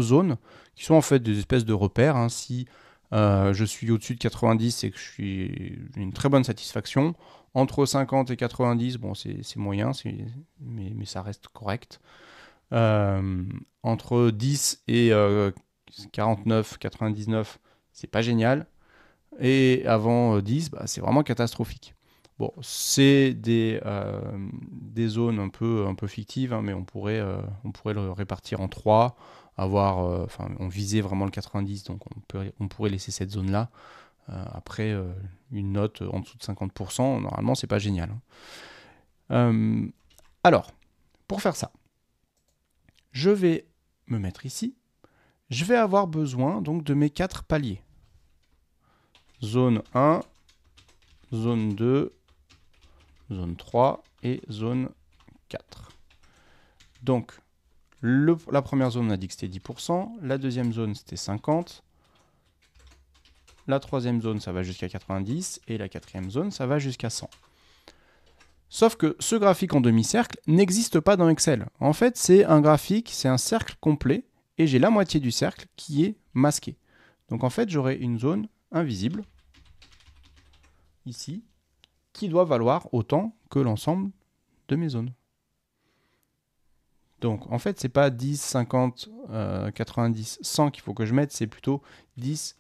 zones qui sont en fait des espèces de repères. Hein. Si je suis au-dessus de 90, c'est que j'ai une très bonne satisfaction. Entre 50 et 90, bon, c'est moyen, mais ça reste correct. Entre 10 et 49, 99, c'est pas génial. et avant 10, bah, c'est vraiment catastrophique. Bon, c'est des zones un peu fictives, hein, mais on pourrait le répartir en 3, on visait vraiment le 90, donc on pourrait laisser cette zone-là. Après, une note en dessous de 50%, normalement, c'est pas génial, hein. Alors, pour faire ça, je vais me mettre ici. Je vais avoir besoin donc de mes 4 paliers. Zone 1, zone 2, zone 3 et zone 4. Donc, la première zone, on a dit que c'était 10%. La deuxième zone, c'était 50%. La troisième zone, ça va jusqu'à 90%. Et la quatrième zone, ça va jusqu'à 100%. Sauf que ce graphique en demi-cercle n'existe pas dans Excel. En fait, c'est un graphique, c'est un cercle complet. Et j'ai la moitié du cercle qui est masqué. Donc en fait, j'aurai une zone invisible, ici, qui doit valoir autant que l'ensemble de mes zones. Donc en fait, c'est pas 10, 50, 90, 100 qu'il faut que je mette, c'est plutôt 10,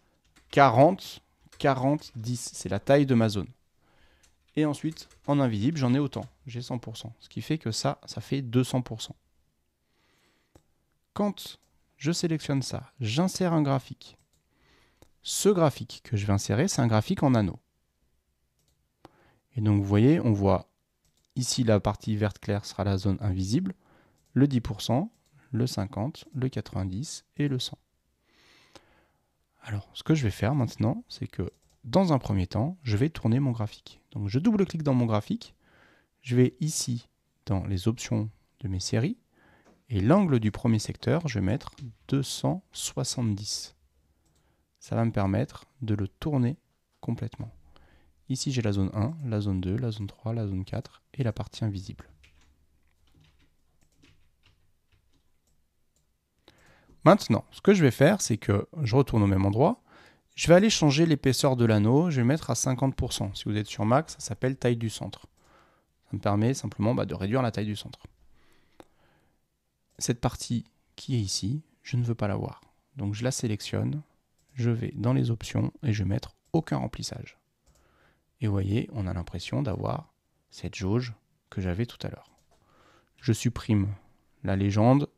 40, 40, 10. C'est la taille de ma zone. Et ensuite, en invisible, j'en ai autant. J'ai 100%. Ce qui fait que ça fait 200%. Quand je sélectionne ça, j'insère un graphique. Ce graphique que je vais insérer, c'est un graphique en anneau. Et donc vous voyez, on voit ici la partie verte claire sera la zone invisible, le 10%, le 50%, le 90% et le 100%. Alors, ce que je vais faire maintenant, c'est que dans un premier temps, je vais tourner mon graphique. Donc je double-clique dans mon graphique, je vais ici dans les options de mes séries, et l'angle du premier secteur, je vais mettre 270. Ça va me permettre de le tourner complètement. Ici, j'ai la zone 1, la zone 2, la zone 3, la zone 4 et la partie invisible. Maintenant, ce que je vais faire, c'est que je retourne au même endroit. Je vais aller changer l'épaisseur de l'anneau. Je vais mettre à 50%. Si vous êtes sur Mac, ça s'appelle taille du centre. Ça me permet simplement de réduire la taille du centre. Cette partie qui est ici, je ne veux pas la voir. Donc je la sélectionne. Je vais dans les options et je vais mettre aucun remplissage. Et vous voyez, on a l'impression d'avoir cette jauge que j'avais tout à l'heure. Je supprime la légende.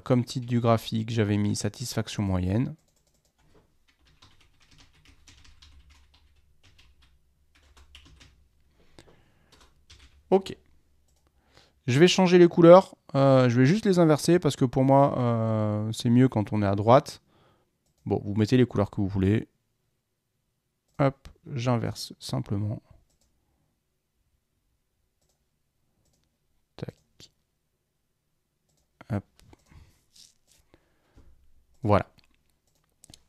Comme titre du graphique, j'avais mis satisfaction moyenne. Ok. Je vais changer les couleurs. Je vais juste les inverser parce que pour moi, c'est mieux quand on est à droite. Bon, vous mettez les couleurs que vous voulez. Hop, j'inverse simplement. Tac. Hop. Voilà.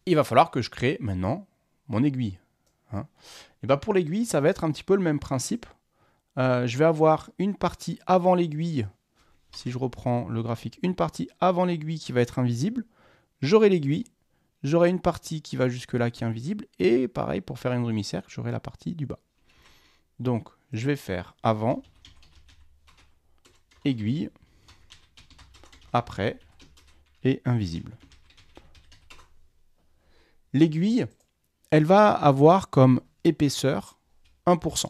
Il va falloir que je crée maintenant mon aiguille. Hein. Et ben pour l'aiguille, ça va être un petit peu le même principe. Je vais avoir une partie avant l'aiguille. Si je reprends le graphique, une partie avant l'aiguille qui va être invisible. J'aurai l'aiguille. J'aurai une partie qui va jusque là qui est invisible. Et pareil, pour faire une demi-cercle, j'aurai la partie du bas. Donc, je vais faire avant, aiguille, après et invisible. L'aiguille, elle va avoir comme épaisseur 1%.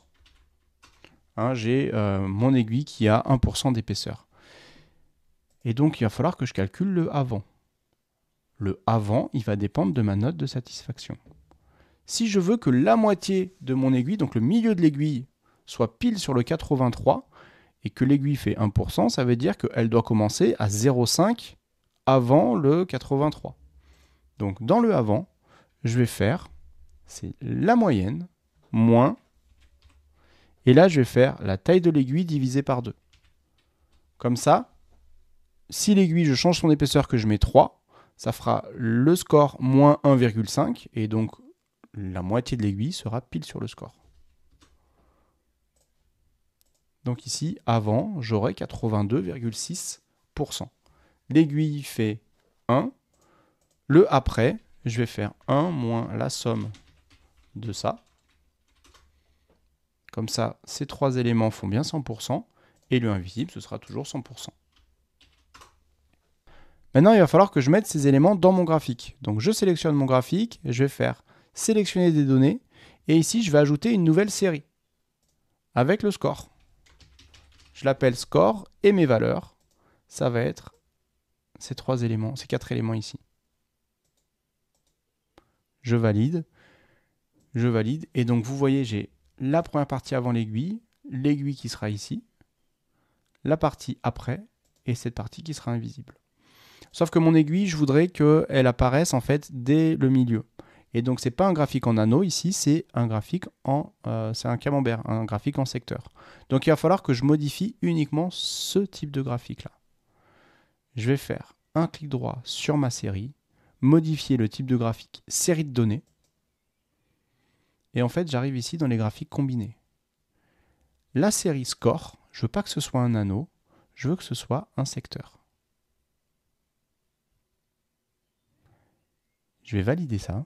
Hein, j'ai mon aiguille qui a 1% d'épaisseur. Et donc, il va falloir que je calcule le avant. Le avant, il va dépendre de ma note de satisfaction. Si je veux que la moitié de mon aiguille, donc le milieu de l'aiguille, soit pile sur le 83, et que l'aiguille fait 1%, ça veut dire qu'elle doit commencer à 0,5 avant le 83. Donc dans le avant, je vais faire, c'est la moyenne, moins, et là je vais faire la taille de l'aiguille divisée par 2. Comme ça, si l'aiguille, je change son épaisseur que je mets 3, ça fera le score moins 1,5, et donc la moitié de l'aiguille sera pile sur le score. Donc ici, avant, j'aurai 82,6%. L'aiguille fait 1. Le après, je vais faire 1 moins la somme de ça. Comme ça, ces trois éléments font bien 100%. Et le invisible, ce sera toujours 100%. Maintenant, il va falloir que je mette ces éléments dans mon graphique. Donc je sélectionne mon graphique et je vais faire sélectionner des données. Et ici, je vais ajouter une nouvelle série avec le score. Je l'appelle score et mes valeurs, ça va être ces 3 éléments, ces 4 éléments ici. Je valide. Et donc, vous voyez, j'ai la première partie avant l'aiguille qui sera ici, la partie après et cette partie qui sera invisible. Sauf que mon aiguille, je voudrais qu'elle apparaisse en fait dès le milieu. Et donc, ce n'est pas un graphique en anneau ici, c'est un graphique c'est un camembert, un graphique en secteur. Donc, il va falloir que je modifie uniquement ce type de graphique-là. Je vais faire un clic droit sur ma série, modifier le type de graphique série de données. Et en fait, j'arrive ici dans les graphiques combinés. La série score, je ne veux pas que ce soit un anneau, je veux que ce soit un secteur. Je vais valider ça.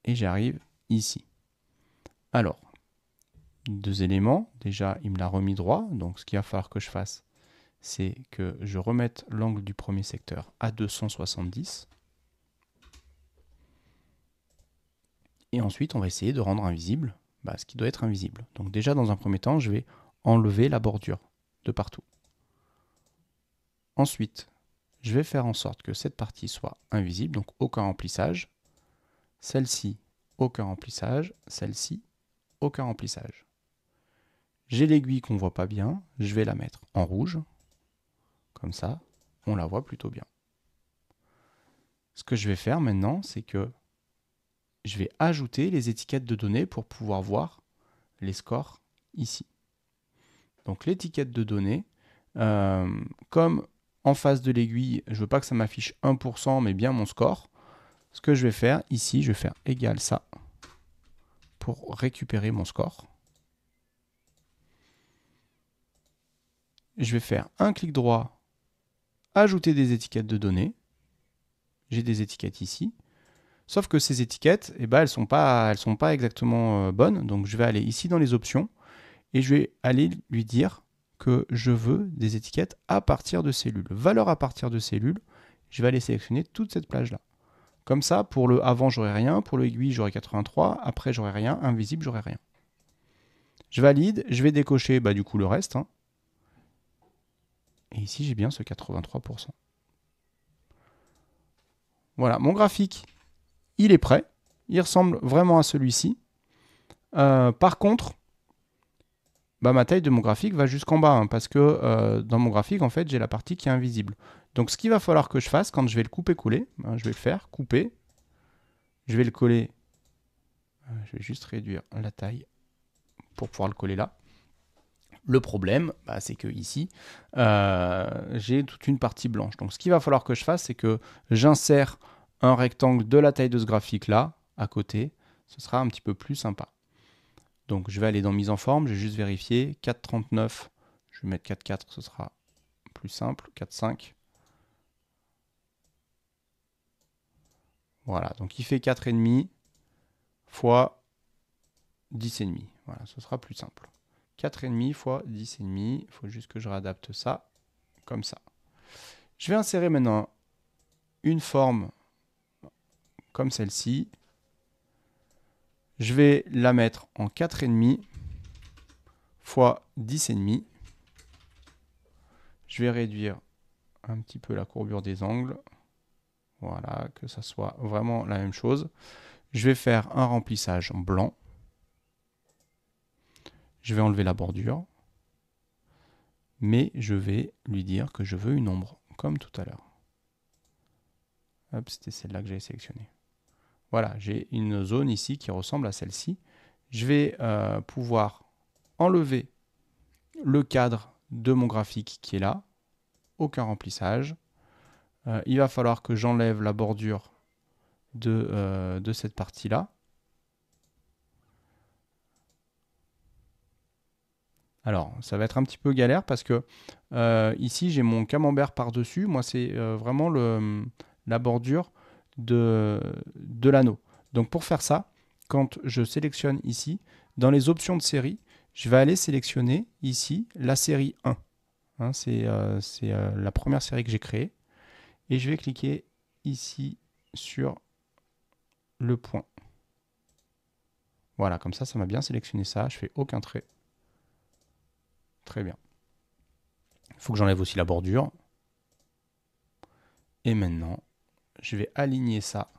Et j'arrive ici. Alors, 2 éléments. Déjà, il me l'a remis droit. Donc, ce qu'il va falloir que je fasse, c'est que je remette l'angle du premier secteur à 270. Et ensuite, on va essayer de rendre invisible ce qui doit être invisible. Donc déjà, dans un premier temps, je vais enlever la bordure de partout. Ensuite, je vais faire en sorte que cette partie soit invisible, donc aucun remplissage. Celle-ci, aucun remplissage. Celle-ci, aucun remplissage. J'ai l'aiguille qu'on ne voit pas bien, je vais la mettre en rouge. Comme ça, on la voit plutôt bien. Ce que je vais faire maintenant, c'est que je vais ajouter les étiquettes de données pour pouvoir voir les scores ici. Donc l'étiquette de données, comme en face de l'aiguille, je ne veux pas que ça m'affiche 1%, mais bien mon score. Ce que je vais faire ici, je vais faire égal ça pour récupérer mon score. Je vais faire un clic droit, ajouter des étiquettes de données. J'ai des étiquettes ici. Sauf que ces étiquettes, elles ne sont pas exactement bonnes. Donc je vais aller ici dans les options et je vais aller lui dire que je veux des étiquettes à partir de cellules. Valeur à partir de cellules, je vais aller sélectionner toute cette plage-là. Comme ça, pour le avant, j'aurai rien. Pour le aiguille, j'aurai 83. Après, j'aurai rien. Invisible, j'aurai rien. Je valide. Je vais décocher du coup le reste. Et ici, j'ai bien ce 83%. Voilà, mon graphique, il est prêt. Il ressemble vraiment à celui-ci. Par contre, ma taille de mon graphique va jusqu'en bas, parce que dans mon graphique, en fait, j'ai la partie qui est invisible. Donc, ce qu'il va falloir que je fasse quand je vais le couper-coller, je vais le faire, couper. Je vais le coller. Je vais juste réduire la taille pour pouvoir le coller là. Le problème, c'est que ici, j'ai toute une partie blanche. Donc, ce qu'il va falloir que je fasse, c'est que j'insère un rectangle de la taille de ce graphique-là, à côté. Ce sera un petit peu plus sympa. Donc, je vais aller dans mise en forme. Je vais juste vérifier. 4,39. Je vais mettre 4,4. Ce sera plus simple. 4,5. Voilà. Donc, il fait 4,5 fois 10,5. Voilà, ce sera plus simple. 4,5 fois 10,5. Il faut juste que je réadapte ça comme ça. Je vais insérer maintenant une forme comme celle-ci. Je vais la mettre en 4,5 fois 10,5. Je vais réduire un petit peu la courbure des angles. Voilà, que ça soit vraiment la même chose. Je vais faire un remplissage en blanc. Je vais enlever la bordure. Mais je vais lui dire que je veux une ombre, comme tout à l'heure. Hop, c'était celle-là que j'avais sélectionnée. Voilà, j'ai une zone ici qui ressemble à celle-ci. Je vais pouvoir enlever le cadre de mon graphique qui est là. Aucun remplissage. Il va falloir que j'enlève la bordure de cette partie-là. Alors, ça va être un petit peu galère parce que ici, j'ai mon camembert par-dessus. Moi, c'est vraiment la bordure de l'anneau. Donc, pour faire ça, quand je sélectionne ici, dans les options de série, je vais aller sélectionner ici la série 1. C'est la première série que j'ai créée. Et je vais cliquer ici sur le point. Voilà, comme ça m'a bien sélectionné ça. Je fais aucun trait. Très bien. Il faut que j'enlève aussi la bordure. Et maintenant, je vais aligner ça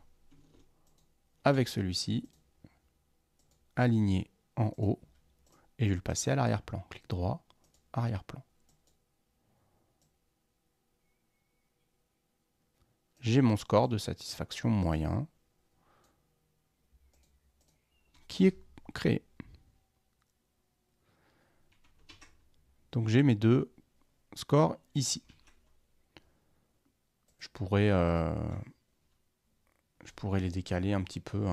avec celui-ci. Aligner en haut. Et je vais le passer à l'arrière-plan. Clic droit, arrière-plan. J'ai mon score de satisfaction moyen qui est créé. Donc j'ai mes deux scores ici. Je pourrais les décaler un petit peu.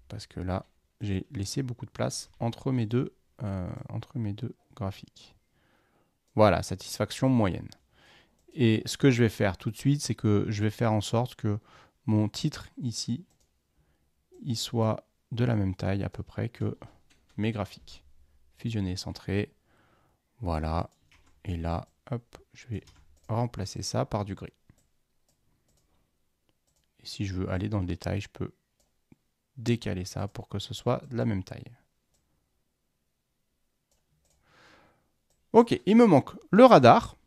Parce que là, j'ai laissé beaucoup de place entre mes deux graphiques. Voilà, satisfaction moyenne. Et ce que je vais faire tout de suite, c'est que je vais faire en sorte que mon titre ici, il soit de la même taille à peu près que mes graphiques. Fusionner, centrer. Voilà. Et là, hop, je vais remplacer ça par du gris. Et si je veux aller dans le détail, je peux décaler ça pour que ce soit de la même taille. Ok, il me manque le radar,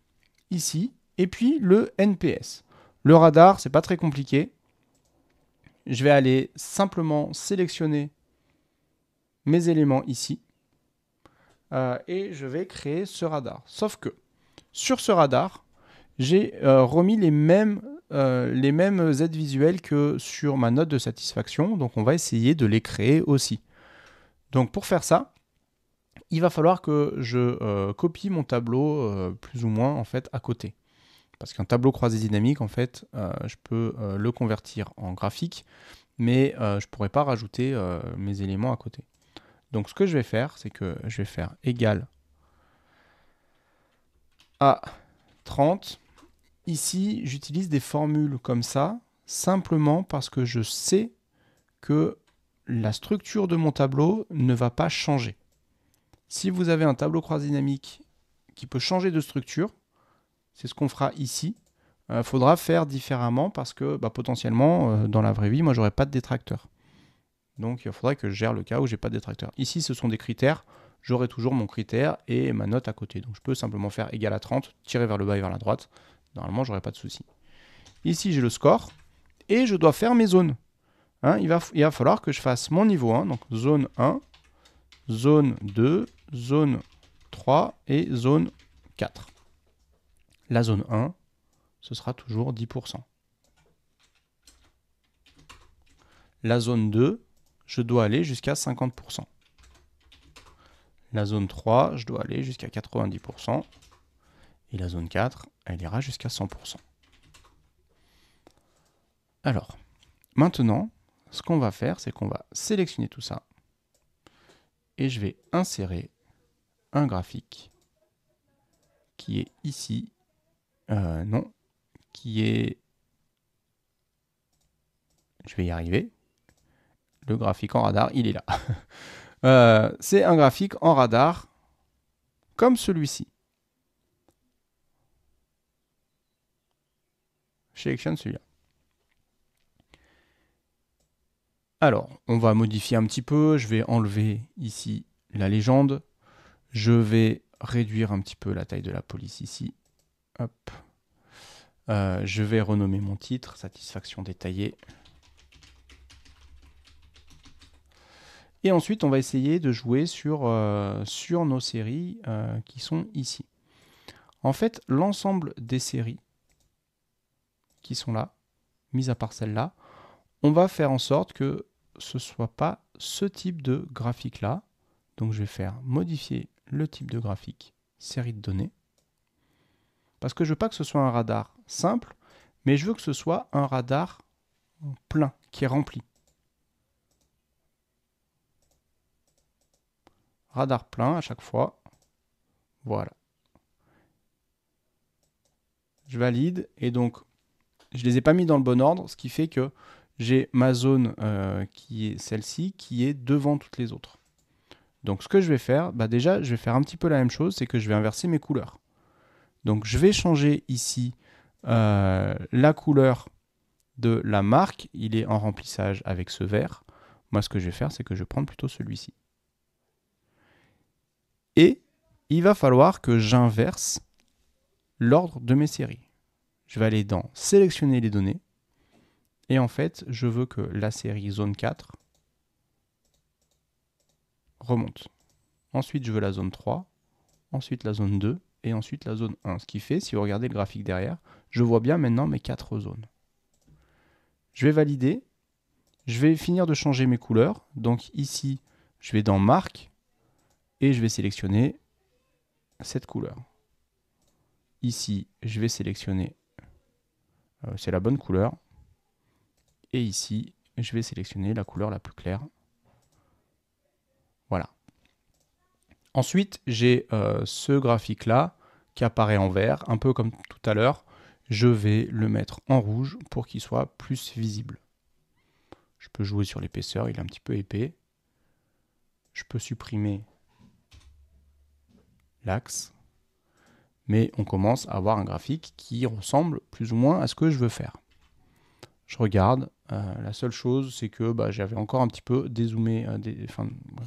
ici, et puis le NPS. Le radar, c'est pas très compliqué. Je vais aller simplement sélectionner mes éléments ici. Et je vais créer ce radar. Sauf que, sur ce radar, j'ai remis les mêmes aides visuelles que sur ma note de satisfaction. Donc, on va essayer de les créer aussi. Donc, pour faire ça, il va falloir que je copie mon tableau plus ou moins en fait à côté. Parce qu'un tableau croisé dynamique, en fait, je peux le convertir en graphique, mais je ne pourrais pas rajouter mes éléments à côté. Donc ce que je vais faire, c'est que je vais faire égal à 30. Ici, j'utilise des formules comme ça, simplement parce que je sais que la structure de mon tableau ne va pas changer. Si vous avez un tableau croisé dynamique qui peut changer de structure, c'est ce qu'on fera ici. Il faudra faire différemment parce que potentiellement, dans la vraie vie, moi, j'aurais pas de détracteur. Donc, il faudrait que je gère le cas où j'ai pas de détracteur. Ici, ce sont des critères. J'aurai toujours mon critère et ma note à côté. Donc, je peux simplement faire égal à 30, tirer vers le bas et vers la droite. Normalement, j'aurai pas de souci. Ici, j'ai le score et je dois faire mes zones. Il va falloir que je fasse mon niveau 1, donc zone 1, zone 2, zone 3 et zone 4. La zone 1, ce sera toujours 10%. La zone 2, je dois aller jusqu'à 50%. La zone 3, je dois aller jusqu'à 90%. Et la zone 4, elle ira jusqu'à 100%. Alors, maintenant, ce qu'on va faire, c'est qu'on va sélectionner tout ça. Et je vais insérer un graphique qui est ici. Non, qui est... Je vais y arriver. Le graphique en radar, il est là. C'est un graphique en radar comme celui-ci. Je sélectionne celui-là. Alors, on va modifier un petit peu. Je vais enlever ici la légende. Je vais réduire un petit peu la taille de la police ici. Hop. Je vais renommer mon titre, satisfaction détaillée. Et ensuite, on va essayer de jouer sur nos séries qui sont ici. En fait, l'ensemble des séries qui sont là, mis à part celle-là, on va faire en sorte que ce ne soit pas ce type de graphique-là. Donc, je vais faire modifier le type de graphique, série de données. Parce que je ne veux pas que ce soit un radar simple, mais je veux que ce soit un radar plein, qui est rempli. Radar plein à chaque fois. Voilà. Je valide et donc je ne les ai pas mis dans le bon ordre, ce qui fait que j'ai ma zone qui est celle-ci, qui est devant toutes les autres. Donc ce que je vais faire, déjà je vais faire un petit peu la même chose, c'est que je vais inverser mes couleurs. Donc je vais changer ici la couleur de la marque, il est en remplissage avec ce vert. Moi, ce que je vais faire, c'est que je vais prendre plutôt celui-ci. Et il va falloir que j'inverse l'ordre de mes séries. Je vais aller dans sélectionner les données. Et en fait, je veux que la série zone 4 remonte. Ensuite, je veux la zone 3, ensuite la zone 2 et ensuite la zone 1. Ce qui fait, si vous regardez le graphique derrière, je vois bien maintenant mes 4 zones. Je vais valider. Je vais finir de changer mes couleurs. Donc ici, je vais dans marque et je vais sélectionner cette couleur. Ici, je vais sélectionner, c'est la bonne couleur. Et ici, je vais sélectionner la couleur la plus claire. Voilà. Ensuite, j'ai ce graphique-là qui apparaît en vert, un peu comme tout à l'heure. Je vais le mettre en rouge pour qu'il soit plus visible. Je peux jouer sur l'épaisseur, il est un petit peu épais. Je peux supprimer l'axe. Mais on commence à avoir un graphique qui ressemble plus ou moins à ce que je veux faire. Je regarde, la seule chose c'est que j'avais encore un petit peu dézoomé,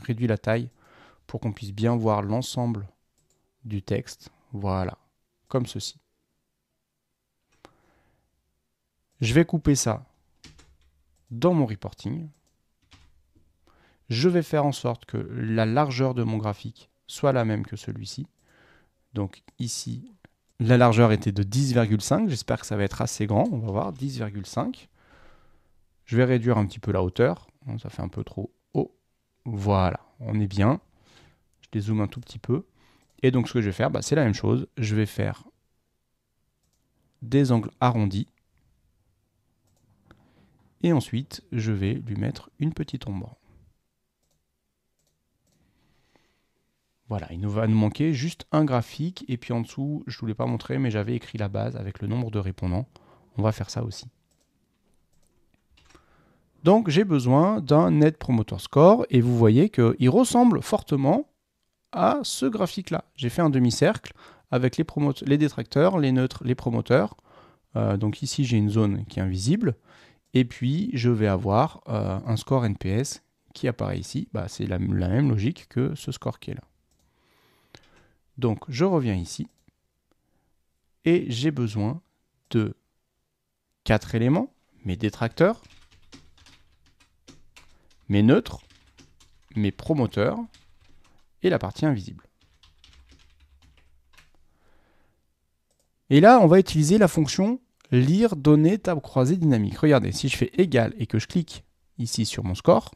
réduit la taille pour qu'on puisse bien voir l'ensemble du texte. Voilà, comme ceci. Je vais couper ça dans mon reporting. Je vais faire en sorte que la largeur de mon graphique soit la même que celui-ci. Donc ici, la largeur était de 10,5. J'espère que ça va être assez grand. On va voir, 10,5. Je vais réduire un petit peu la hauteur. Ça fait un peu trop haut. Voilà, on est bien. Je dézoome un tout petit peu. Et donc ce que je vais faire, c'est la même chose. Je vais faire des angles arrondis. Et ensuite, je vais lui mettre une petite ombre. Voilà, il va nous manquer juste un graphique. Et puis en dessous, je ne vous l'ai pas montré, mais j'avais écrit la base avec le nombre de répondants. On va faire ça aussi. Donc j'ai besoin d'un Net Promoter Score. Et vous voyez qu'il ressemble fortement à ce graphique-là. J'ai fait un demi-cercle avec les détracteurs, les neutres, les promoteurs. Donc ici, j'ai une zone qui est invisible. Et puis, je vais avoir un score NPS qui apparaît ici. C'est la même logique que ce score qui est là. Donc, je reviens ici. Et j'ai besoin de 4 éléments. Mes détracteurs, mes neutres, mes promoteurs et la partie invisible. Et là, on va utiliser la fonction lire données table croisée dynamique. Regardez, si je fais égal et que je clique ici sur mon score,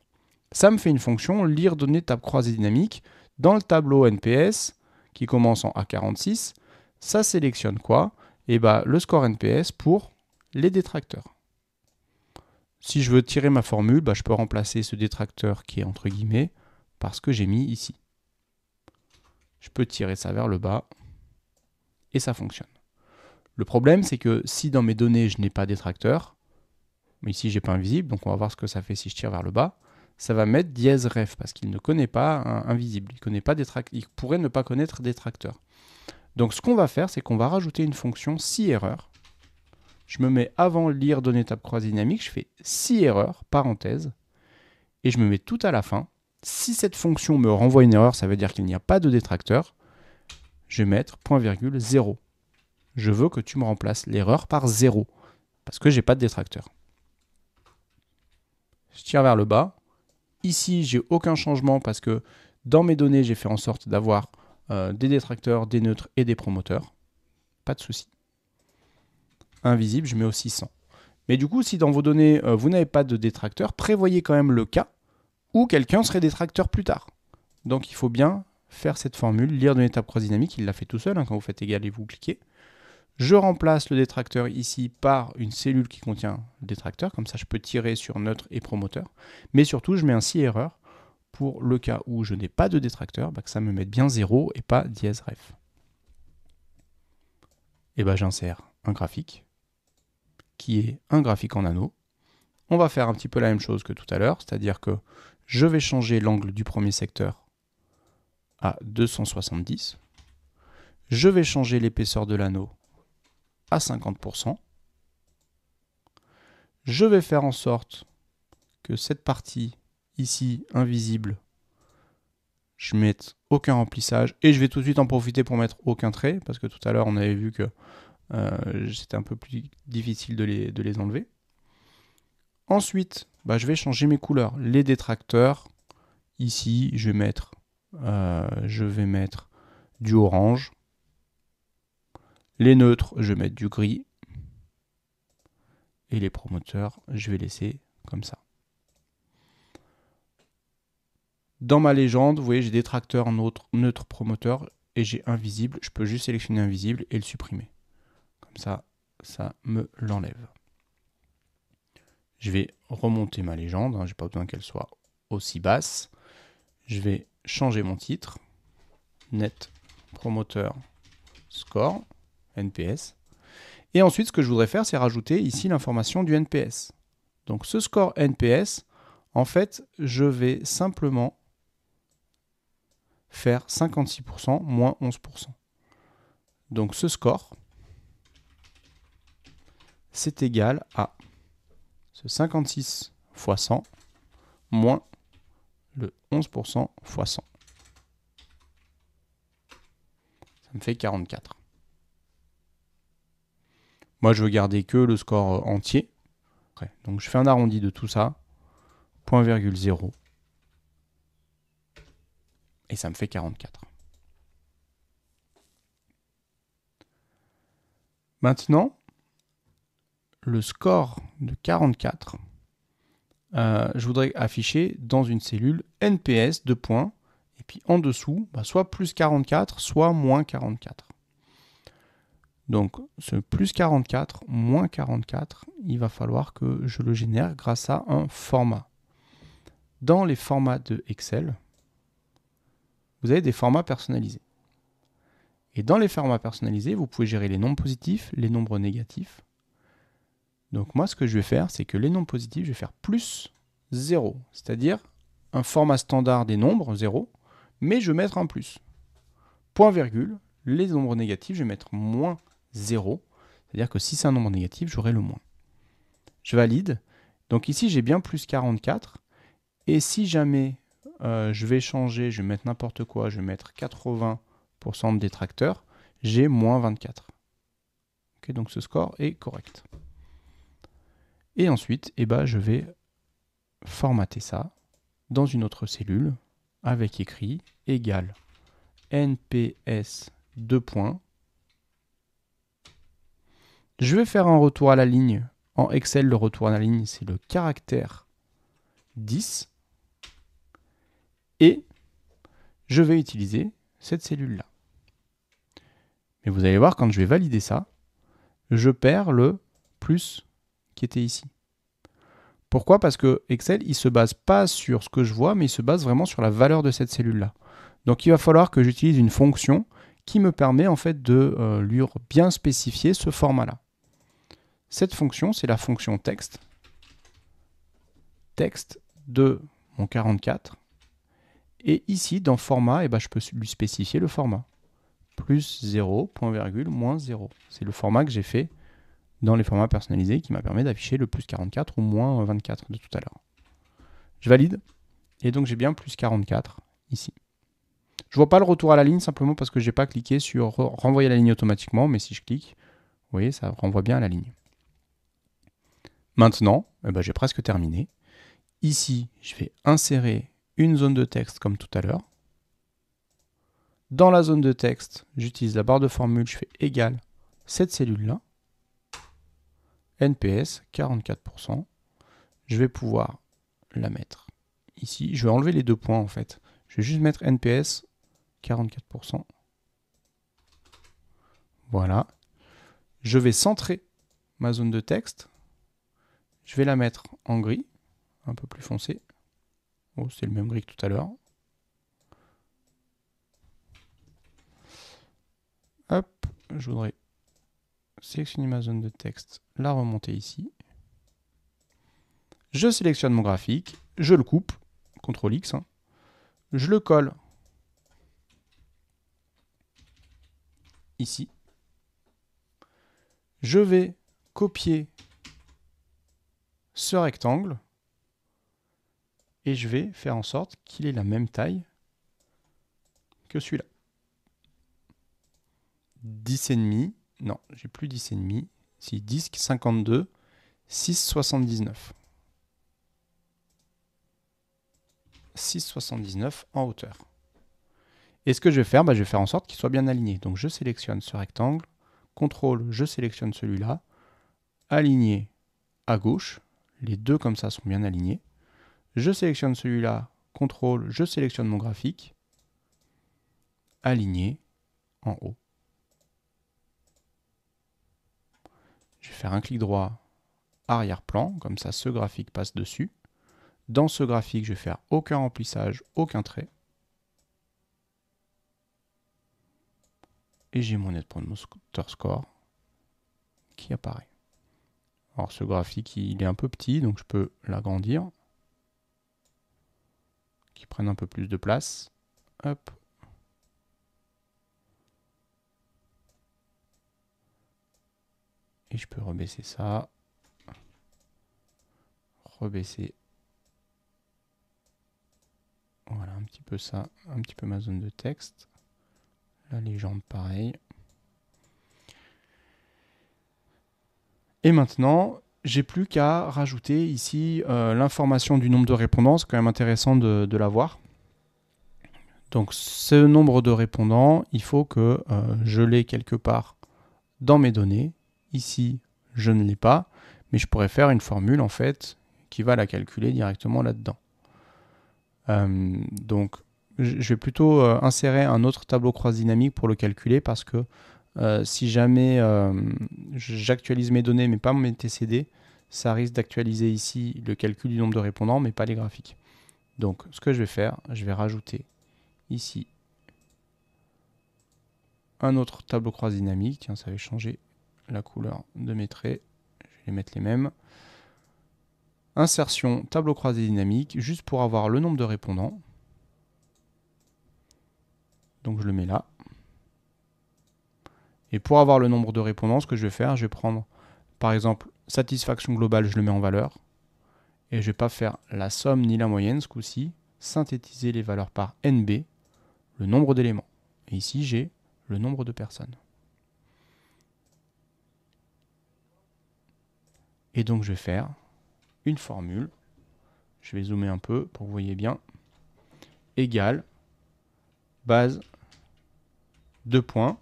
ça me fait une fonction lire données table croisée dynamique. Dans le tableau NPS, qui commence en A46, ça sélectionne quoi? Le score NPS pour les détracteurs. Si je veux tirer ma formule, je peux remplacer ce détracteur qui est entre guillemets par ce que j'ai mis ici. Je peux tirer ça vers le bas et ça fonctionne. Le problème, c'est que si dans mes données, je n'ai pas détracteur, mais ici, je n'ai pas invisible, donc on va voir ce que ça fait si je tire vers le bas, ça va mettre dièse ref, parce qu'il ne connaît pas invisible. Il pourrait ne pas connaître détracteur. Donc ce qu'on va faire, c'est qu'on va rajouter une fonction si erreur. Je me mets avant lire données table croisée dynamique, je fais si erreur, parenthèse, et je me mets tout à la fin. Si cette fonction me renvoie une erreur, ça veut dire qu'il n'y a pas de détracteur. Je vais mettre point virgule 0. Je veux que tu me remplaces l'erreur par 0, parce que je n'ai pas de détracteur. Je tire vers le bas. Ici, j'ai aucun changement parce que dans mes données, j'ai fait en sorte d'avoir des détracteurs, des neutres et des promoteurs. Pas de souci. Invisible, je mets aussi 100. Mais du coup, si dans vos données, vous n'avez pas de détracteur, prévoyez quand même le cas où quelqu'un serait détracteur plus tard. Donc, il faut bien faire cette formule, lire données table croisée dynamique. Il l'a fait tout seul, quand vous faites égal et vous cliquez. Je remplace le détracteur ici par une cellule qui contient le détracteur. Comme ça, je peux tirer sur neutre et promoteur. Mais surtout, je mets un si erreur pour le cas où je n'ai pas de détracteur, que ça me mette bien 0 et pas dièse ref. Et j'insère un graphique qui est un graphique en anneau. On va faire un petit peu la même chose que tout à l'heure, c'est-à-dire que je vais changer l'angle du premier secteur à 270. Je vais changer l'épaisseur de l'anneau à 50%. Je vais faire en sorte que cette partie ici, invisible, je mette aucun remplissage. Et je vais tout de suite en profiter pour mettre aucun trait, parce que tout à l'heure, on avait vu que c'était un peu plus difficile de les enlever. Ensuite, je vais changer mes couleurs. Les détracteurs, ici, je vais mettre du orange. Les neutres, je vais mettre du gris. Et les promoteurs, je vais laisser comme ça. Dans ma légende, vous voyez, j'ai détracteur, neutre, promoteur, et j'ai invisible. Je peux juste sélectionner invisible et le supprimer. Comme ça, ça me l'enlève. Je vais remonter ma légende, je n'ai pas besoin qu'elle soit aussi basse. Je vais changer mon titre, net promoteur score, NPS. Et ensuite, ce que je voudrais faire, c'est rajouter ici l'information du NPS. Donc ce score NPS, en fait, je vais simplement faire 56% moins 11%. Donc ce score, c'est égal à ce 56 fois 100 moins le 11% fois 100. Ça me fait 44. Moi, je veux garder que le score entier. Donc je fais un arrondi de tout ça, 0.0. Et ça me fait 44. Maintenant, le score de 44, je voudrais afficher dans une cellule NPS, 2 points, et puis en dessous, soit plus 44, soit moins 44. Donc ce plus 44, moins 44, il va falloir que je le génère grâce à un format. Dans les formats de Excel, vous avez des formats personnalisés. Et dans les formats personnalisés, vous pouvez gérer les nombres positifs, les nombres négatifs. Donc moi, ce que je vais faire, c'est que les nombres positifs, je vais faire plus 0, c'est-à-dire un format standard des nombres, 0, mais je vais mettre un plus. Point virgule, les nombres négatifs, je vais mettre moins 0, c'est-à-dire que si c'est un nombre négatif, j'aurai le moins. Je valide. Donc ici, j'ai bien plus 44. Et si jamais je vais changer, je vais mettre n'importe quoi, je vais mettre 80% de détracteurs, j'ai moins 24. Okay, donc ce score est correct. Et ensuite, je vais formater ça dans une autre cellule avec écrit égal NPS 2 points. Je vais faire un retour à la ligne. En Excel, le retour à la ligne, c'est le caractère 10. Et je vais utiliser cette cellule-là. Mais vous allez voir, quand je vais valider ça, je perds le plus qui était ici. Pourquoi? Parce que Excel, il ne se base pas sur ce que je vois, mais il se base vraiment sur la valeur de cette cellule-là. Donc il va falloir que j'utilise une fonction qui me permet en fait de lui bien spécifier ce format-là. Cette fonction, c'est la fonction texte. Texte de mon 44. Et ici, dans format, je peux lui spécifier le format. Plus 0, point virgule, moins 0. C'est le format que j'ai fait dans les formats personnalisés qui m'a permis d'afficher le plus 44 ou moins 24 de tout à l'heure. Je valide. Et donc j'ai bien plus 44 ici. Je ne vois pas le retour à la ligne simplement parce que je n'ai pas cliqué sur renvoyer la ligne automatiquement, mais si je clique, vous voyez, ça renvoie bien à la ligne. Maintenant, j'ai presque terminé. Ici, je vais insérer une zone de texte comme tout à l'heure. Dans la zone de texte, j'utilise la barre de formule, je fais égal cette cellule-là. NPS, 44%. Je vais pouvoir la mettre ici. Je vais enlever les 2 points en fait. Je vais juste mettre NPS, 44%. Voilà. Je vais centrer ma zone de texte. Je vais la mettre en gris, un peu plus foncé. Oh, c'est le même gris que tout à l'heure. Hop, je voudrais sélectionner ma zone de texte, la remonter ici. Je sélectionne mon graphique, je le coupe, CTRL X, je le colle ici. Je vais copier ce rectangle et je vais faire en sorte qu'il ait la même taille que celui-là. 10,5, non, j'ai plus 10,5, si 10, 52, 6,79. 6,79 en hauteur. Et ce que je vais faire, je vais faire en sorte qu'il soit bien aligné. Donc je sélectionne ce rectangle, CTRL, je sélectionne celui-là, aligné à gauche, les deux comme ça sont bien alignés. Je sélectionne celui-là, CTRL, je sélectionne mon graphique, aligné en haut. Je vais faire un clic droit, arrière-plan, comme ça ce graphique passe dessus. Dans ce graphique, je vais faire aucun remplissage, aucun trait. Et j'ai mon Net Promoter Score qui apparaît. Alors ce graphique, il est un peu petit, donc je peux l'agrandir. Qu'il prenne un peu plus de place. Hop. Et je peux rebaisser ça. Rebaisser. Voilà, un petit peu ça. Un petit peu ma zone de texte. La légende, pareil. Et maintenant, j'ai plus qu'à rajouter ici l'information du nombre de répondants. C'est quand même intéressant de l'avoir. Donc ce nombre de répondants, il faut que je l'ai quelque part dans mes données. Ici, je ne l'ai pas, mais je pourrais faire une formule en fait qui va la calculer directement là-dedans. Donc je vais plutôt insérer un autre tableau croise dynamique pour le calculer parce que si jamais j'actualise mes données mais pas mes TCD, ça risque d'actualiser ici le calcul du nombre de répondants mais pas les graphiques. Donc ce que je vais faire, je vais rajouter ici un autre tableau croise dynamique. Tiens, ça va changer la couleur de mes traits. Je vais les mettre les mêmes. Insertion tableau croisé dynamique, juste pour avoir le nombre de répondants. Donc je le mets là. Et pour avoir le nombre de répondants, ce que je vais faire, je vais prendre, par exemple, satisfaction globale, je le mets en valeur. Et je ne vais pas faire la somme ni la moyenne ce coup-ci. Synthétiser les valeurs par NB, le nombre d'éléments. Et ici, j'ai le nombre de personnes. Et donc, je vais faire une formule. Je vais zoomer un peu pour que vous voyez bien. Égale base 2 points.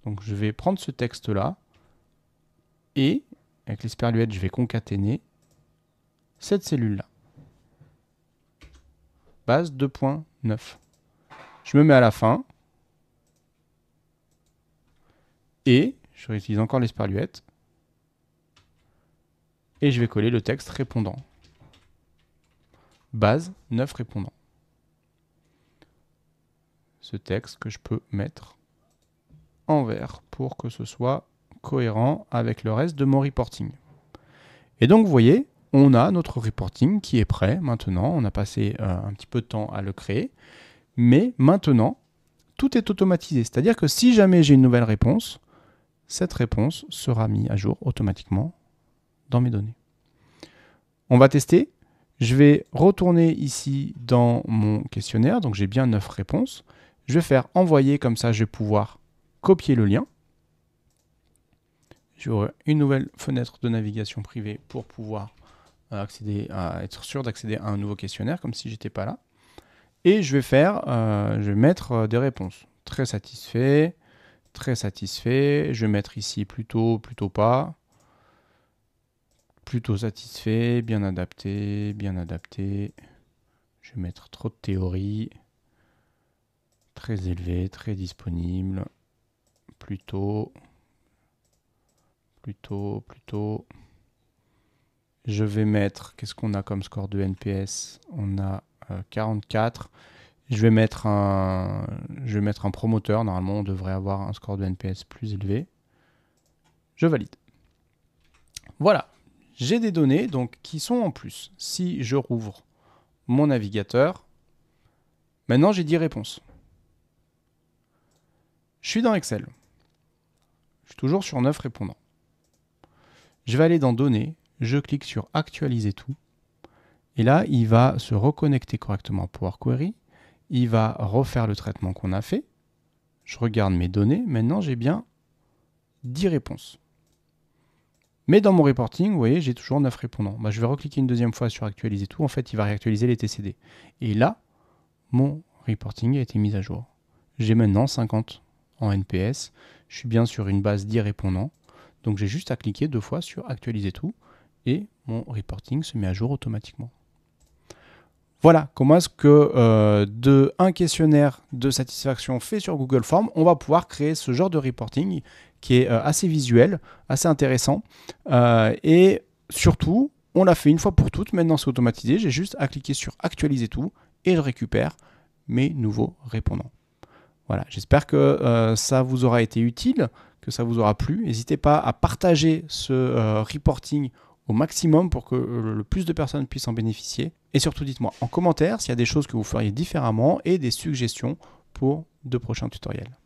Donc, je vais prendre ce texte-là et, avec l'esperluette, je vais concaténer cette cellule-là. Base 2.9. Je me mets à la fin. Et je réutilise encore l'esperluette. Et je vais coller le texte répondant. Base 9 répondants. Ce texte que je peux mettre en vert pour que ce soit cohérent avec le reste de mon reporting. Et donc vous voyez, on a notre reporting qui est prêt maintenant. On a passé un petit peu de temps à le créer. Mais maintenant, tout est automatisé. C'est-à-dire que si jamais j'ai une nouvelle réponse, cette réponse sera mise à jour automatiquement dans mes données. On va tester. Je vais retourner ici dans mon questionnaire. Donc j'ai bien 9 réponses. Je vais faire envoyer, comme ça je vais pouvoir copier le lien. J'aurai une nouvelle fenêtre de navigation privée pour pouvoir être sûr d'accéder à un nouveau questionnaire, comme si j'étais pas là. Et je vais mettre des réponses. Très satisfait, très satisfait. Je vais mettre ici plutôt, plutôt pas. Plutôt satisfait, bien adapté, bien adapté. Je vais mettre trop de théorie. Très élevé, très disponible. Plutôt. Plutôt, plutôt. Je vais mettre, qu'est-ce qu'on a comme score de NPS? On a 44. Je vais mettre un promoteur. Normalement, on devrait avoir un score de NPS plus élevé. Je valide. Voilà. J'ai des données donc, qui sont en plus. Si je rouvre mon navigateur, maintenant j'ai 10 réponses. Je suis dans Excel. Je suis toujours sur 9 répondants. Je vais aller dans Données. je clique sur actualiser tout. Et là, il va se reconnecter correctement à Power Query. Il va refaire le traitement qu'on a fait. Je regarde mes données. Maintenant, j'ai bien 10 réponses. Mais dans mon reporting, vous voyez, j'ai toujours 9 répondants. Bah, je vais recliquer une deuxième fois sur actualiser tout. En fait, il va réactualiser les TCD. Et là, mon reporting a été mis à jour. J'ai maintenant 50 en NPS. Je suis bien sur une base 10 répondants. Donc, j'ai juste à cliquer 2 fois sur actualiser tout. Et mon reporting se met à jour automatiquement. Voilà comment est-ce que de un questionnaire de satisfaction fait sur Google Forms, on va pouvoir créer ce genre de reporting qui est assez visuel, assez intéressant. Et surtout, on l'a fait une fois pour toutes. Maintenant, c'est automatisé. J'ai juste à cliquer sur actualiser tout et je récupère mes nouveaux répondants. Voilà, j'espère que ça vous aura été utile, que ça vous aura plu. N'hésitez pas à partager ce reporting au maximum pour que le plus de personnes puissent en bénéficier. Et surtout, dites-moi en commentaire s'il y a des choses que vous feriez différemment et des suggestions pour de prochains tutoriels.